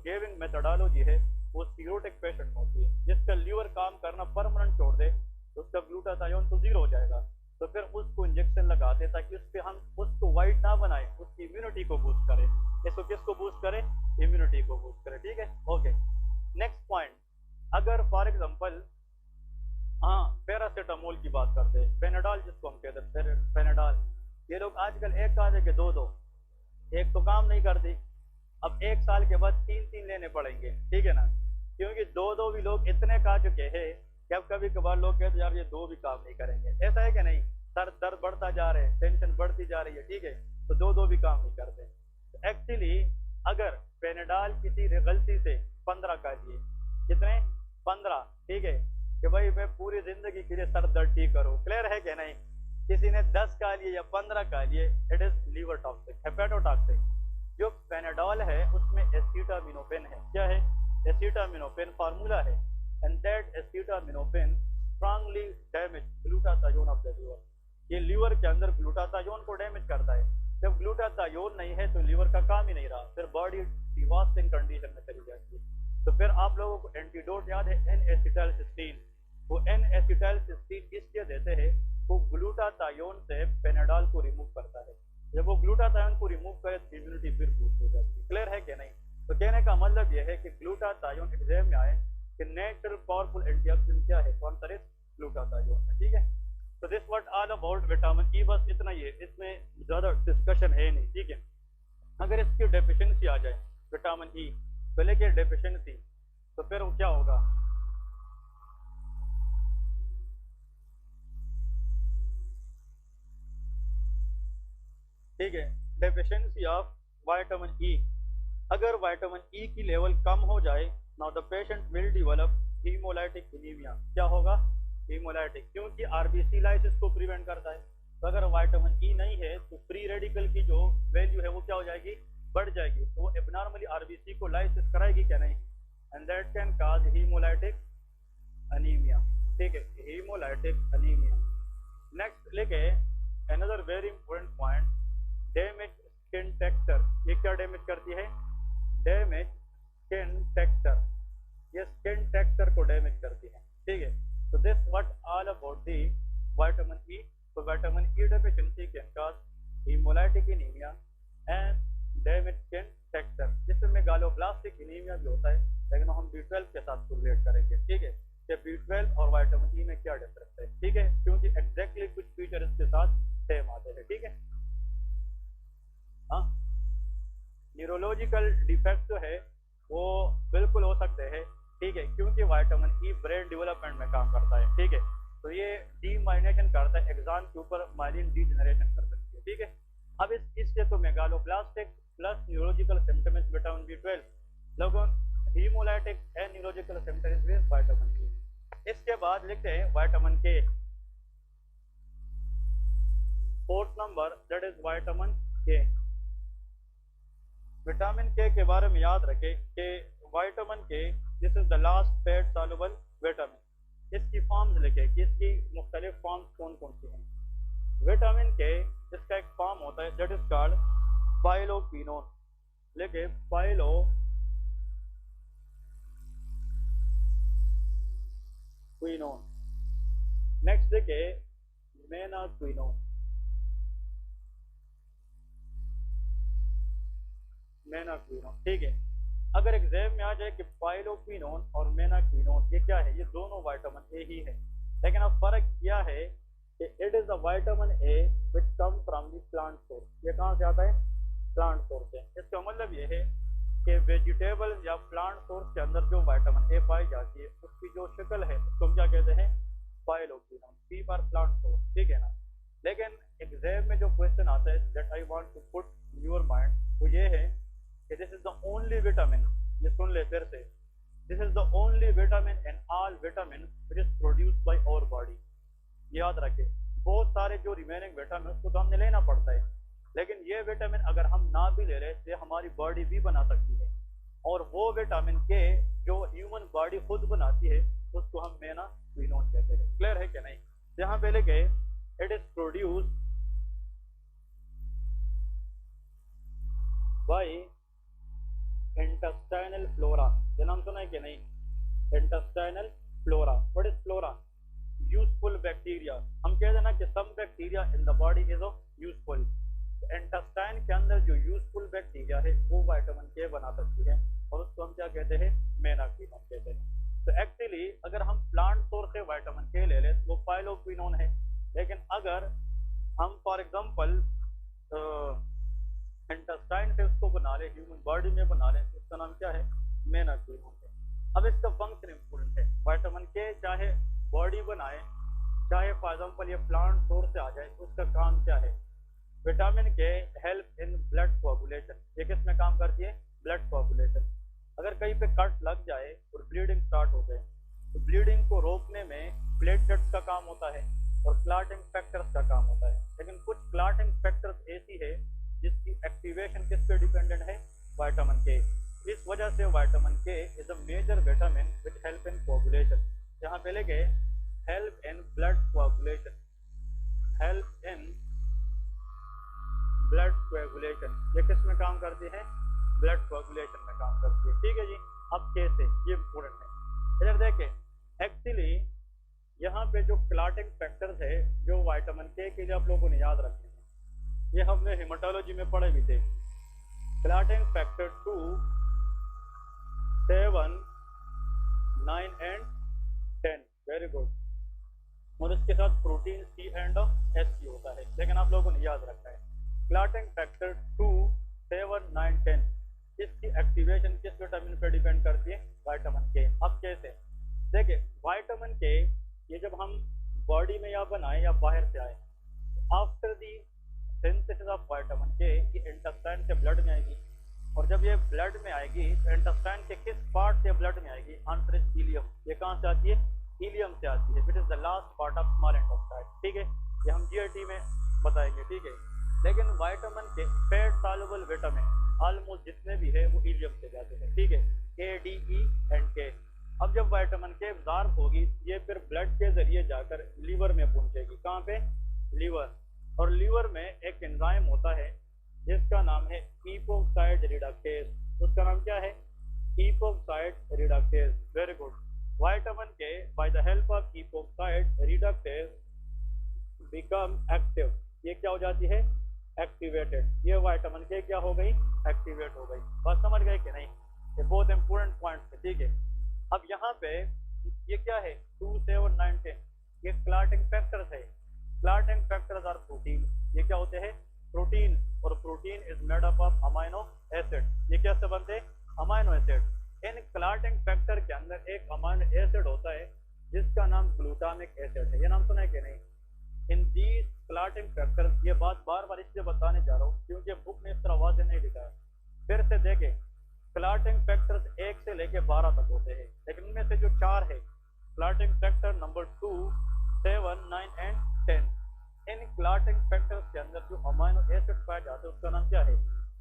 गिविंग मेथडोलॉजी है वो सीरोटिक पेशेंट होती है, जिसका लीवर काम करना परमानेंट छोड़ दे तो उसका ग्लूटाथायोन तो जीरो हो जाएगा। तो फिर उसको इंजेक्शन लगाते ताकि उस पर हम उसको वाइट ना बनाए, उसकी इम्यूनिटी को बूस्ट करें। इसको किसको बूस्ट करें? इम्यूनिटी को बूस्ट करें, ठीक है। ओके, नेक्स्ट पॉइंट, अगर फॉर एग्जांपल हाँ पैरासीटामोल की बात करते हैं, पेनाडॉल जिसको हम कहते हैं पेनाडॉल, ये लोग आजकल एक का के दो, एक तो काम नहीं करती, अब 1 साल के बाद 3 लेने पड़ेंगे, ठीक है ना? क्योंकि दो भी लोग इतने खा चुके हैं कि अब कभी कभार लोग कहते हैं यार ये 2 भी काम नहीं करेंगे। ऐसा है कि नहीं? सर दर्द बढ़ता जा रहा है, टेंशन बढ़ती जा रही है, ठीक है, तो 2 भी काम नहीं करते। तो एक्चुअली अगर पेनाडॉल किसी गलती से 15 का लिए, कितने? 15, ठीक है, कि भाई मैं पूरी जिंदगी के लिए सर दर्द ठीक करूँ। क्लियर है कि नहीं? किसी ने 10 का लिए या 15 का लिए, it is liver toxic, hepatotoxic. जो पेनाडॉल है उसमें एसिटामिनोफेन है। क्या है? एसिटामिनोफेन फार्मूला है, and that acetaminophen strongly damage glutathione of the liver. ये लीवर के अंदर ग्लूटाथायोन को डैमेज करता है। जब ग्लूटाथायोन नहीं है तो लीवर का काम ही नहीं रहा, फिर बॉडी डिवास्टिंग कंडीशन में चली जाती है। तो फिर आप लोगों को एंटीडोट याद है, N-एसिटाइलसिस्टीन। वो N-एसिटाइलसिस्टीन इसलिए देते हैं, वो ग्लूटाथायोन से पेनाडॉल को रिमूव करता है। जब वो ग्लूटाथायोन को रिमूव करे तो इम्यूनिटी फिर बूस्ट हो जाती है। क्लियर है कि नहीं? तो कहने का मतलब यह है कि ग्लूटाथायोन एग्जाम में आए कि नेचुरल पावरफुल एंटीऑक्सीडेंट क्या है, कौन सा? ग्लूटाथायोन है, ठीक है। तो this what all about vitamin E, बस इतना ही है, इसमें ज़्यादा डिस्कशन है नहीं, ठीक है। अगर इसकी डेफिशिएंसी आ जाए विटामिन ई, पहले की डेफिशिएंसी, तो फिर क्या होगा? ठीक है। डेफिशिएंसी ऑफ विटामिन ई, अगर विटामिन ई की लेवल कम हो जाए, now the patient will develop haemolytic anaemia. क्या होगा? हीमोलाइटिक, क्योंकि आरबीसी लाइसिस को प्रिवेंट करता है। तो अगर विटामिन ई नहीं है तो फ्री रेडिकल की जो वैल्यू है वो क्या हो जाएगी? बढ़ जाएगी, तो वो एबनॉर्मली आरबीसी को लाइसिस कराएगी क्या? नहीं, and that can cause hemolytic anemia. ठीक है, हीमोलाइटिक अनीमिया। नेक्स्ट लेके another very important point, damage skin texture. ये क्या डैमेज करती है? डैमेज स्किन टेक्सचर, ये स्किन टेक्सचर को डैमेज करती है। ठीक है, तो this what all about the vitamin E. तो vitamin E deficiency can cause hemolytic anemia and damage skin texture. जिसमें मेगालोब्लास्टिक एनीमिया भी होता है, लेकिन हम B12 के साथ रिलेट करेंगे। ठीक है, कि B12 और विटामिन ई में क्या डिफरेंस है। ठीक है, क्योंकि एग्जैक्टली कुछ फीचर इसके साथ सेम आते हैं। ठीक है, हाँ, न्यूरोलॉजिकल डिफेक्ट जो है वो बिल्कुल हो सकते हैं। ठीक है, क्योंकि विटामिन ई ब्रेन डेवलपमेंट में काम करता है। ठीक है, तो ये डीमाइलिनेशन करता है, एक्सॉन के ऊपर माइलिन डीजनरेशन कर सकती है। ठीक है, अब इससे तो megaloblastic plus neurological symptoms vitamin B12, लोगों haemolytic and neurological symptoms with vitamin E. इसके बाद लिखते हैं विटामिन के, fourth number, that is vitamin के। विटामिन के बारे में याद रखें कि विटामिन के this is the last fat soluble vitamin. इसकी फॉर्म्स लिखे कि इसकी मुख्तलिफ फॉर्म्स कौन कौन सी हैं। विटामिन के इसका एक फॉर्म होता है दैट इज कॉल्ड पाइलोक्विनोन। लिखे पाइलोक्विनोन। नेक्स्ट लिखे मेनाक्विनोन। मेनाक्विनोन। ठीक है, अगर एग्जाम में आ जाए कि पाइलोक्विनोन और मेनाक्विनोन ये क्या है, ये दोनों विटामिन ए ही है, लेकिन अब फर्क क्या है कि it is a vitamin A which come from the plant source. ये कहाँ से आता है? प्लांट सोर्स से। इसका मतलब ये है कि वेजिटेबल या प्लांट सोर्स के अंदर जो विटामिन ए पाई जाती है उसकी जो शक्ल है उसको क्या कहते हैं? Phylloquinone. P for plant source. ठीक है ना, लेकिन एग्जाम में जो क्वेश्चन आता है that I want to put in your mind वो ये है कि this is the only vitamin, ये सुन ले फिर से, this is the only vitamin and all vitamin which is produced by our body. याद रखें, बहुत सारे जो रिमेनिंग विटामिन उसको तो हमने लेना पड़ता है, लेकिन ये विटामिन अगर हम ना भी ले रहे तो हमारी बॉडी भी बना सकती है, और वो विटामिन के जो ह्यूमन बॉडी खुद बनाती है उसको हम मेनाक्विनोन कहते हैं। क्लियर है कि नहीं? यहाँ पे लिखे it is produced by intestinal flora. ये नाम सुना है कि नहीं? Intestinal flora. What is flora? Useful bacteria. हम कहते हैं ना कि some bacteria in the body is useful. Intestine के अंदर जो यूजफुल बैक्टीरिया है वो विटामिन के बना सकती है, और उसको हम क्या कहते हैं? मेनाक्विनोन कहते हैं। तो एक्चुअली अगर हम प्लांट सोर्स से विटामिन के ले लें तो वो पाइलोक्विनोन है, लेकिन अगर हम फॉर एग्जांपल इंटेस्टाइन से उसको बना ले, ह्यूमन बॉडी में बना ले, उसका नाम क्या है? मेनाक्विनोन है। अब इसका फंक्शन इंपॉर्टेंट है। विटामिन के चाहे बॉडी बनाए चाहे फॉर एग्जांपल ये प्लांट सोर्स से आ जाए, उसका काम क्या है? विटामिन के हेल्प इन ब्लड कोआगुलेशन। ये किस में काम करती है? Blood coagulation. अगर कहीं पे कट लग जाए और ब्लीडिंग स्टार्ट हो जाए तो ब्लीडिंग को रोकने में प्लेटलेट्स का काम होता है और क्लॉटिंग फैक्टर्स का काम होता है, लेकिन कुछ क्लॉटिंग फैक्टर्स ऐसी है जिसकी एक्टिवेशन किस पे डिपेंडेंट है? विटामिन के। इस वजह से vitamin K is a major vitamin which help in coagulation. यहाँ पे लेके help in blood coagulation, help in blood coagulation. ये किस में काम करती है? ब्लड कोआगुलेशन में काम करती है। ठीक है जी, अब कैसे? ये इंपॉर्टेंट है। इधर देखें, एक्चुअली यहाँ पे जो क्लॉटिंग फैक्टर्स है जो विटामिन के लिए आप लोगों ने याद रखने हैं, ये हमने हेमाटोलॉजी में पढ़े भी थे। Clotting factor 2, 7, 9 and 10। Very good. और इसके साथ प्रोटीन C एंड H होता है, लेकिन आप लोगों ने याद रखा है क्लॉटिंग फैक्टर 2, 7, 9, 10 इसकी एक्टिवेशन किस विटामिन पर डिपेंड करती है? विटामिन के। अब कैसे? देखिए, विटामिन के ये जब हम बॉडी में या बनाए या बाहर से आए, after the synthesis of vitamin के ये इंटेस्टाइन से ब्लड में आएगी, और जब ये ब्लड में आएगी तो इंटेस्टाइन के किस पार्ट से ब्लड में आएगी? Answer is ilium. ये कहाँ से आती है? इलियम से आती है, which is the last part of small intestine. ठीक है, ये हम जीआईटी में बताएंगे। ठीक है, लेकिन विटामिन के फैट सॉल्युबल विटामिन ऑलमोस्ट जितने भी है वो इलियम से जाते हैं। ठीक है, ए डी ई एंड के। अब जब विटामिन के एब्जॉर्ब होगी ये फिर ब्लड के जरिए जाकर लीवर में पहुंचेगी। कहाँ पे? लीवर। और लीवर में एक एंजाइम होता है जिसका नाम है इपोक्साइड रिडक्टेज। उसका नाम क्या है? Epoxide reductase. Very good. Vitamin K by the help of epoxide reductase become active. ये क्या हो जाती है? एक्टिवेटेड। ये विटामिन के क्या हो गई? एक्टिवेट हो गई। बात समझ गए कि नहीं? ये बहुत इंपॉर्टेंट पॉइंट है। ठीक है, अब यहाँ पे ये क्या है? 2, 7, 9, 10 ये क्लॉटिंग फैक्टर्स है। Clotting factors are protein. ये क्या होते हैं? प्रोटीन। और protein is made up of amino acid. ये क्या से बनते हैं? Amino acid. इन क्लॉटिंग फैक्टर के अंदर एक अमाइनो एसिड होता है जिसका नाम ग्लूटामिक एसिड है। ये नाम सुना है कि नहीं? इन दीज क्लॉटिंग फैक्टर्स, ये बात बार बार इसलिए बताने जा रहा हूँ क्योंकि बुक में इस तरह वाज़ेह नहीं लिखा है। फिर से देखें, क्लॉटिंग फैक्टर्स 1 से लेके 12 तक होते हैं, लेकिन इनमें से जो 4 है clotting factor number 2, 7, 9 and 10, in clotting factors के अंदर जो अमाइनो एसिड पाए जाते हैं उसका नाम क्या है?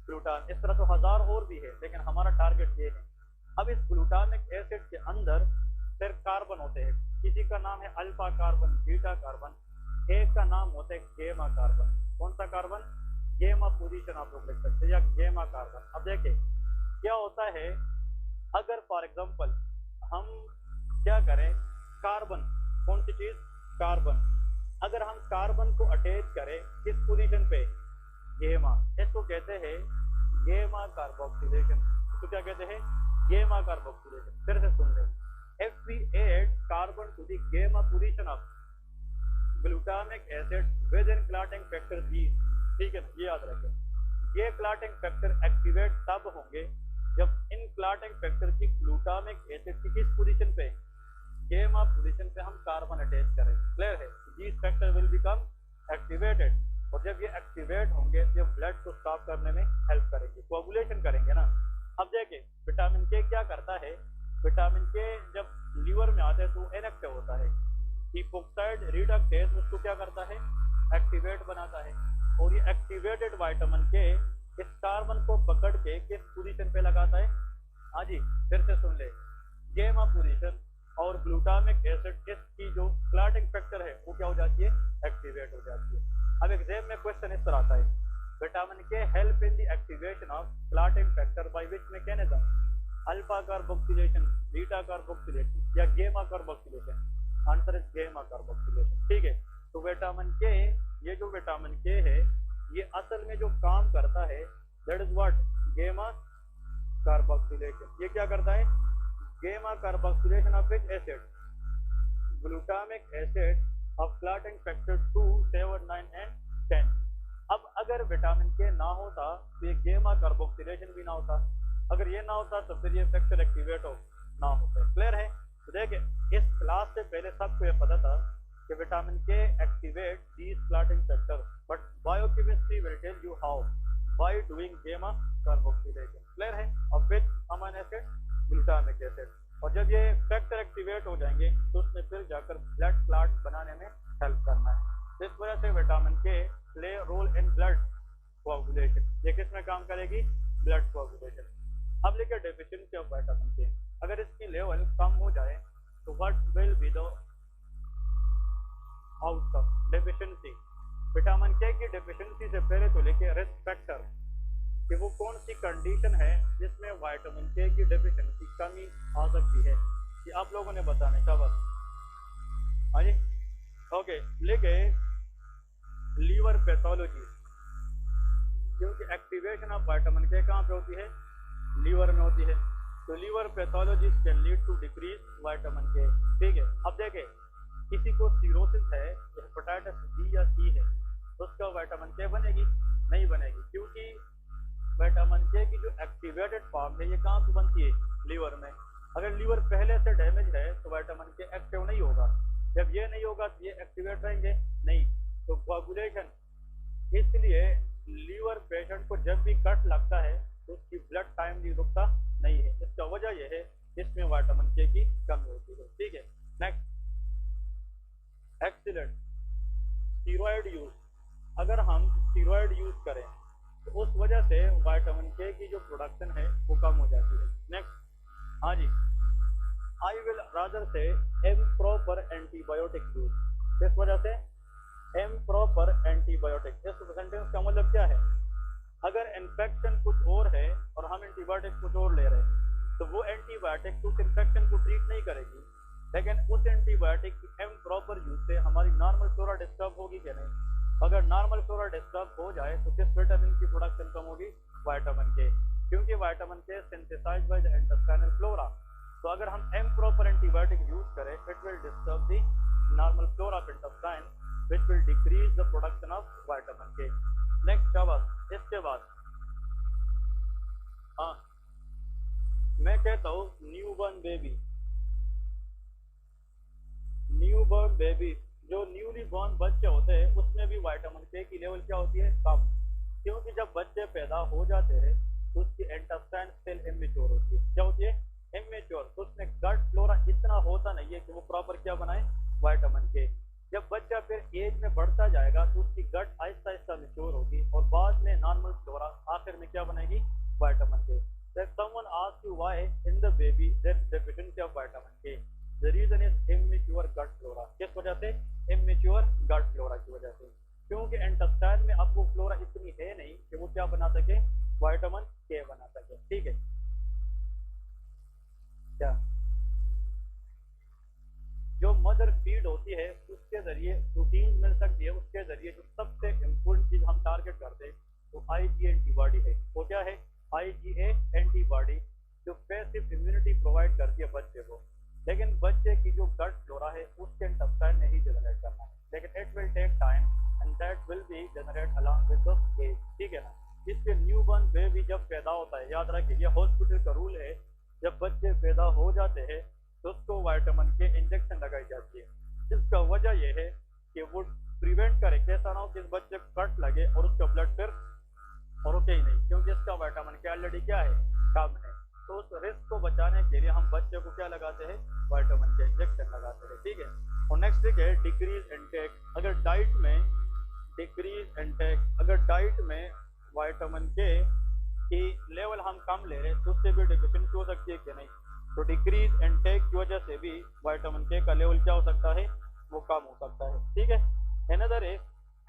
ग्लूटान। इस तरह तो 1000 और भी है, लेकिन हमारा टारगेट ये है। अब इस ग्लूटामिक एसिड के अंदर फिर कार्बन होते हैं। किसी का नाम है अल्फा कार्बन, बीटा कार्बन, एक का नाम होता है गेमा कार्बन। कौन सा कार्बन? गेमा पोजीशन आप लोग लिख सकते हैं, या गेमा कार्बन। अब देखिए क्या होता है, अगर फॉर एग्जांपल हम क्या करें, कार्बन, कौन सी चीज? कार्बन। अगर हम कार्बन को अटैच करें किस पोजीशन पे? गेमा। इसको कहते हैं गेमा कार्बोक्सिलेशन। इसको क्या कहते हैं? गेमा कार्बोक्सिलेशन। फिर से सुन ले, if we add carbon to the gamma position of glutamic acid within clotting factor जी। ठीक है ना, ये याद रखें। ये क्लॉटिंग फैक्टर एक्टिवेट तब होंगे जब इन क्लॉटिंग फैक्टर की ग्लूटामिक एसिड की किस पोजीशन पे? गेमा पोजीशन पे हम कार्बन अटैच करें। क्लियर है? These factor will become activated, और जब ये एक्टिवेट होंगे तो ये ब्लड को स्टॉप करने में हेल्प करेंगे, कोagulation करेंगे ना। अब देखिए विटामिन के क्या करता है? विटामिन के जब लीवर में आता है तो इनएक्टिव होता है। इपोक्साइड रिडक्टेज उसको क्या करता है? एक्टिवेट बनाता है। और ये एक्टिवेटेड विटामिन के इस कार्बन को पकड़ के किस पोजीशन पे लगाता है? हाँ जी, फिर से सुन ले, गेमा पोजीशन। और ग्लूटामिक एसिड इसकी जो क्लॉटिंग फैक्टर है वो क्या हो जाती है? एक्टिवेट हो जाती है। अब एग्जाम में क्वेश्चन इस तरह आता है, विटामिन के help in the activation of clotting factor by which mechanism? Alpha carboxylation, beta carboxylation, या गेमा कार्बोक्सिलेशन? आंसर इज गेमा कार्बोक्सिलेशन। ठीक है, तो विटामिन के, ये जो विटामिन के है ये असल में जो काम करता है दैट इज व्हाट? गेमा कार्बोक्सिलेशन। ये क्या करता है? गेमा carboxylation of which acid? Glutamic acid of clotting factor 2, 7, 9 and 10। अब अगर विटामिन के ना होता तो ये गेमा कार्बोक्सिलेशन भी ना होता। अगर ये ना होता तो फिर ये फैक्टर एक्टिवेट हो ना होता। क्लियर है? तो देखिए इस क्लास से पहले सबको ये पता था कि vitamin K activate these clotting factor, but biochemistry will tell you how by doing gamma carboxylation. Clear है? और फिर अमाइनो एसिड, ग्लूटामिक एसिड, और जब ये फैक्टर एक्टिवेट हो जाएंगे तो उसमें फिर जाकर ब्लड क्लॉट बनाने में हेल्प करना है। इस वजह से विटामिन के प्ले रोल इन ब्लड कोagulation। ये किस में काम करेगी? ब्लड कोagulation। अब लेकर डेफिशिएंसी ऑफ विटामिन के, अगर इसकी लेवल कम हो जाए तो what will be the outcome? Deficiency. Vitamin के की डेफिशिएंसी से पहले तो लेके रिस्क फैक्टर कि वो कौन सी कंडीशन है जिसमें विटामिन के की डेफिशिएंसी कमी आ सकती है, ये आप लोगों ने बताने का बस। हाँ जी, ओके। लेके लीवर पैथोलॉजी, क्योंकि एक्टिवेशन ऑफ विटामिन के कहाँ पे होती है? लीवर में होती है। तो liver pathology can lead to decrease vitamin K. ठीक है, अब देखें किसी को सीरोसिस है, हेपेटाइटिस बी या सी है, तो उसका विटामिन के बनेगी? नहीं बनेगी, क्योंकि विटामिन के की जो एक्टिवेटेड फॉर्म है ये कहाँ पे बनती है? लीवर में। अगर लीवर पहले से डैमेज है तो विटामिन के एक्टिव नहीं होगा। जब ये नहीं होगा तो ये एक्टिवेट रहेंगे नहीं। तो कोagulation इसलिए लीवर पेशेंट को जब भी कट लगता है तो उसकी ब्लड टाइमली रुकता नहीं है। इसका वजह यह है इसमें विटामिन के की कमी होती है। ठीक है, नेक्स्ट, एक्सीलेंट स्टीरॉयड यूज। अगर हम स्टीरॉयड यूज करें तो उस वजह से विटामिन के की जो प्रोडक्शन है वो कम हो जाती है। नेक्स्ट, हाँ जी, आई विल रादर से इम्प्रॉपर एंटीबायोटिक यूज। किस वजह से? Improper antibiotic. इस सेंटेंस का मतलब क्या है? अगर इन्फेक्शन कुछ और है और हम एंटीबायोटिक कुछ और ले रहे हैं तो वो एंटीबायोटिक उस इन्फेक्शन को ट्रीट नहीं करेगी, लेकिन उस एंटीबायोटिक की इम्प्रॉपर यूज से हमारी नॉर्मल फ्लोरा डिस्टर्ब होगी क्या नहीं? अगर नॉर्मल फ्लोरा डिस्टर्ब हो जाए तो किस विटामिन की प्रोडक्शन कम होगी? विटामिन के, क्योंकि vitamin K synthesised by the intestinal flora. तो अगर हम इम्प्रॉपर एंटीबायोटिक यूज करें it will disturb the normal flora of intestine which will decrease the production of vitamin K. Next, क्या बात? इसके बाद हाँ, मैं कहता हूँ न्यूबॉर्न बेबी। न्यूबॉर्न बेबी जो न्यूली बॉर्न बच्चे होते हैं उसमें भी विटामिन के की लेवल क्या होती है? कम, क्योंकि जब बच्चे पैदा हो जाते हैं तो उसकी इंटेस्टाइन सेल इमेच्योर होती है। क्या होती है? इमेच्योर। तो उसमें गट फ्लोरा इतना होता नहीं है कि वो प्रॉपर क्या बनाए? विटामिन के। जब बच्चा फिर एज में बढ़ता जाएगा तो उसकी गट आहिस्ता आहिस्ता मैच्योर होगी और बाद में नॉर्मल फ्लोरा आखिर में क्या बनेगी? विटामिन के। If someone asks you why in the baby there is deficiency of vitamin K, the reason is immature gut flora. किस वजह से? immature gut flora की वजह से, क्योंकि इंटेस्टाइन में अब वो फ्लोरा इतनी है नहीं कि वो क्या बना सके? विटामिन के बना सके। ठीक है, क्या जो मदर फीड होती है उसके जरिए प्रोटीन मिल सकती है, उसके जरिए जो सबसे इम्पोर्टेंट चीज हम टारगेट करते हैं वो आईजीए एंटीबॉडी है। वो क्या है? आईजीए एंटीबॉडी, जो पैसिव इम्यूनिटी प्रोवाइड करती है बच्चे को। लेकिन बच्चे की जो गट फ्लोरा है उसके इंटेस्टाइन में ही जनरेट करना है, लेकिन it will take time and that will be generate along with the age. ठीक है ना? इसके न्यूबॉर्न बेबी जब पैदा होता है, याद रखिए ये हॉस्पिटल का रूल है, जब बच्चे पैदा हो जाते हैं तो उसको विटामिन के इंजेक्शन लगाई जाती है, जिसका वजह यह है कि वो प्रिवेंट करे कि ऐसा ना हो कि इस बच्चे को कट लगे और उसका ब्लड फिर रुके ही नहीं, क्योंकि इसका विटामिन के ऑलरेडी क्या है? कम है। तो उस रिस्क को बचाने के लिए हम बच्चे को क्या लगाते हैं? विटामिन के इंजेक्शन लगाते हैं। ठीक है, और नेक्स्ट है डिक्रीज इनटेक। अगर डाइट में डिक्रीज इनटेक, अगर डाइट में विटामिन के की लेवल हम कम ले रहे हैं तो उससे भी डिफिशिएंसी हो सकती है कि नहीं? तो डिक्रीज इनटेक की वजह से भी विटामिन के का लेवल क्या हो सकता है? वो कम हो सकता है। ठीक है, अनदर है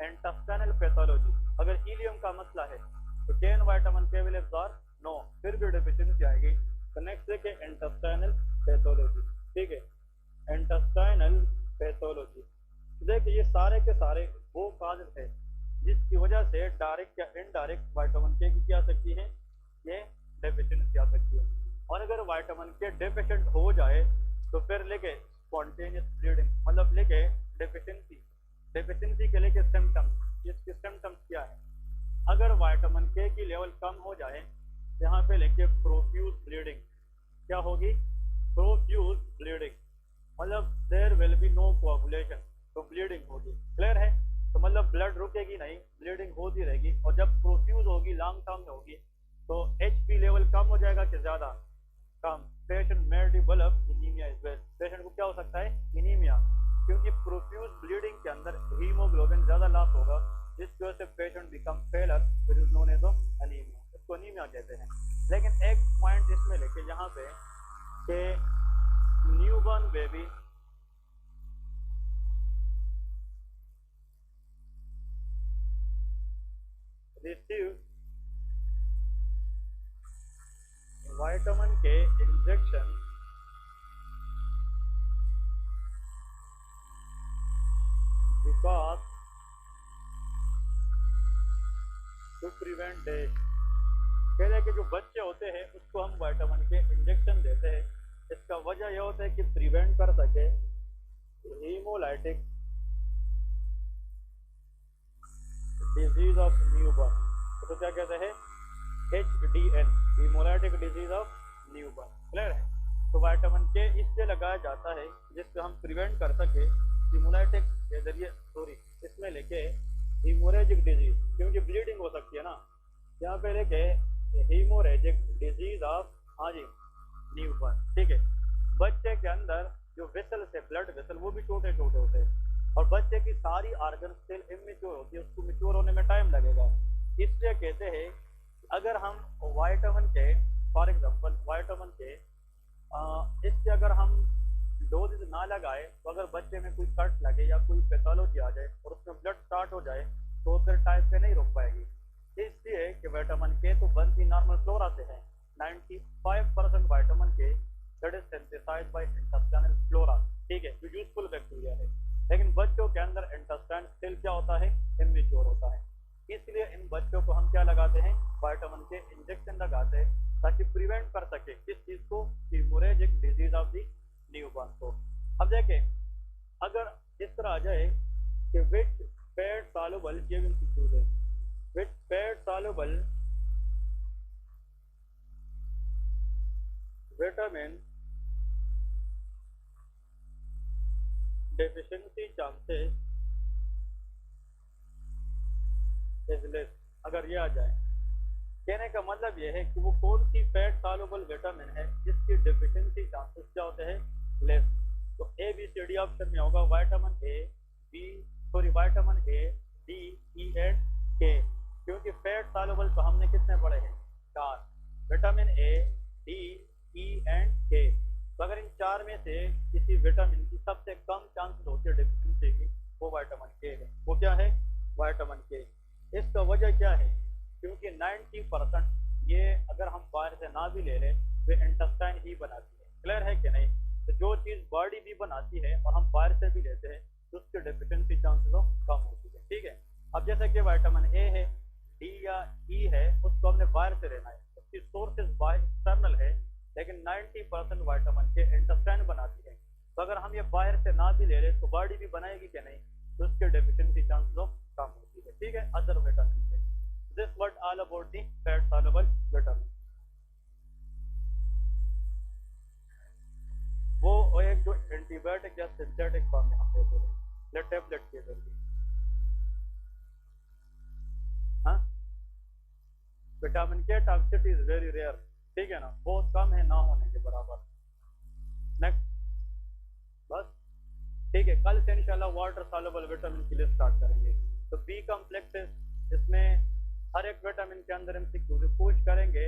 इंटेस्टाइनल पैथोलॉजी। अगर हीलियम का मसला है तो कैन विटामिन के विल एब्जॉर्ब? नो, फिर भी डिफिशिएंसी आएगी। तो नेक्स्ट है इंटेस्टाइनल पैथोलॉजी। ठीक है, इंटेस्टाइनल पैथोलॉजी। देखिए ये सारे के सारे वो काज है जिसकी वजह से डायरेक्ट या इनडायरेक्ट विटामिन के की क्या आ सकती है? ये डेफिशिएंसी आ सकती है। और अगर विटामिन के डेफिशिएंट हो जाए तो फिर लेके स्पॉन्टेनियस ब्लीडिंग, मतलब लेके डेफिशिएंसी के लेके सिम्टम्स। इसके सिम्टम्स क्या है? अगर विटामिन के की लेवल कम हो जाए, यहाँ पे लेके प्रोफ्यूज ब्लीडिंग। क्या होगी? प्रोफ्यूज ब्लीडिंग, मतलब there will be no coagulation, तो ब्लीडिंग होगी। क्लियर है? तो मतलब ब्लड रुकेगी नहीं, ब्लीडिंग होती रहेगी। और जब प्रोफ्यूज होगी, लॉन्ग टर्म में होगी, तो एचपी लेवल कम हो जाएगा कि ज्यादा? कम। Patient may develop anemia as well. Patient को क्या हो सकता है? एनीमिया, क्योंकि प्रोफ्यूज ब्लीडिंग के अंदर हीमोग्लोबिन ज्यादा लॉस होगा, जिसकी वजह से patient become failure, which is known as anaemia. इसको एनीमिया कहते हैं। लेकिन एक पॉइंट इसमें लेके यहाँ पे कि newborn baby receive vitamin K injection because to prevent death. कह रहे कि जो बच्चे होते हैं उसको हम विटामिन के इंजेक्शन देते हैं, इसका वजह यह होता है कि प्रिवेंट कर सके हीमोलाइटिक डिजीज ऑफ न्यूबॉर्न। तो क्या कहते हैं? HDN, haemolytic disease of newborn. Clear है? तो विटामिन के इससे लगाया जाता है जिससे हम प्रिवेंट कर सके हीमोलाइटिक के जरिए, इसमें लेके हीमोरेजिक डिजीज, क्योंकि ब्लीडिंग हो सकती है ना। यहाँ पे लिखे हीमोरेजिक डिजीज ऑफ, हाँ जी, न्यूबॉर्न, ठीक है। बच्चे के अंदर जो वेसल्स है, ब्लड वेसल, वो भी छोटे छोटे होते हैं, और बच्चे की सारी आर्गन सेल इमेच्योर होती है, उसको मैच्योर होने में टाइम लगेगा। इसलिए कहते हैं अगर हम वाइटामिन के, फॉर एग्जांपल वाइटामिन के इससे अगर हम डोज ना लगाए, तो अगर बच्चे में कोई कट लगे या कोई पैथोलॉजी आ जाए और उसमें ब्लड स्टार्ट हो जाए, तो फिर टाइप पे नहीं रोक पाएगी। इसलिए कि विटामिन के तो बनती नॉर्मल फ्लोरा से है, 95% vitamin K that is synthesised by intestinal flora, ठीक है, जो यूजफुल बैक्टीरिया है। लेकिन बच्चों के अंदर इंटेस्टाइन स्टिल क्या होता है, इमेच्योर होता है। इसलिए इन बच्चों को हम क्या लगाते हैं, विटामिन के इंजेक्शन लगाते हैं, ताकि प्रिवेंट कर सके किस चीज को, haemorrhagic disease of the newborn को। अब देखें, अगर इस तरह आ जाए कि विच फैट सॉल्युबल, ये भी इंस्टीट्यूट है, which fat soluble vitamin deficiency chances is less, अगर ये आ जाए, कहने का मतलब ये है कि वो कौन सी फैट सॉल्युबल विटामिन है जिसकी डेफिशिएंसी चांसेस क्या होते हैं, लेस। तो A B C D option में होगा vitamin A, B sorry vitamin A, D, E and K, क्योंकि फैट सॉल्युबल तो हमने कितने पढ़े हैं, 4, vitamin A, D, E and के। तो अगर इन 4 में से किसी विटामिन की सबसे कम चांसेस होती है डेफिशिएंसी की, वो विटामिन के है। वो क्या है, विटामिन के। इसका वजह क्या है, क्योंकि 90% ये अगर हम बाहर से ना भी ले लें, वे इंटेस्टाइन ही बनाती है। क्लियर है कि नहीं। तो जो चीज़ बॉडी भी बनाती है और हम बाहर से भी लेते हैं, तो उसकी डेफिशिएंसी चांसेस कम होती है, ठीक है। अब जैसे कि विटामिन ए है, डी या ई है, उसको हमने बाहर से लेना है, उसकी सोर्सेज बाहर एक्सटर्नल है, लेकिन 90% विटामिन के इंटेस्टाइन बनाती है। तो अगर हम ये बाहर से ना भी ले लें, तो बॉडी भी बनाएगी कि नहीं, तो उसकी डेफिशिएंसी चांसेस कम होती है, ठीक है, अदर विटामिन से। This what all about the fat soluble vitamin। वो एक जो एंटीबायोटिक या सिंथेटिक फॉर्म में हम देते हैं, या टेबलेट के जरिए, हाँ। विटामिन के टॉक्सिसिटी इज वेरी रेयर, ठीक है ना, बहुत कम है, ना होने के बराबर। नेक्स्ट, बस ठीक है। कल से इंशाल्लाह वाटर सॉल्युबल विटामिन की लिस्ट स्टार्ट करेंगे। तो बी कॉम्प्लेक्सेस, इसमें हर एक विटामिन के अंदर MCQ से पूछ करेंगे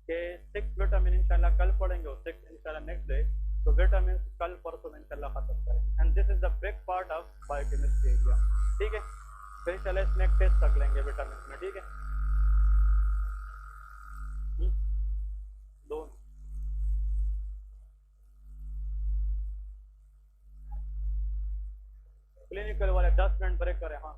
कि 6 विटामिन इंशाल्लाह कल पढ़ेंगे और 6 इंशाल्लाह नेक्स्ट डे। तो विटामिन कल परसों में इंशाल्लाह खत्म करेंगे। And this is the big part of biochemistry area, ठीक है। फिर इंशाल्लाह इसमें एक टेस्ट रख लेंगे विटामिन में, ठीक है। दोनों क्लिनिकल वाले 10 मिनट ब्रेक करें, हाँ।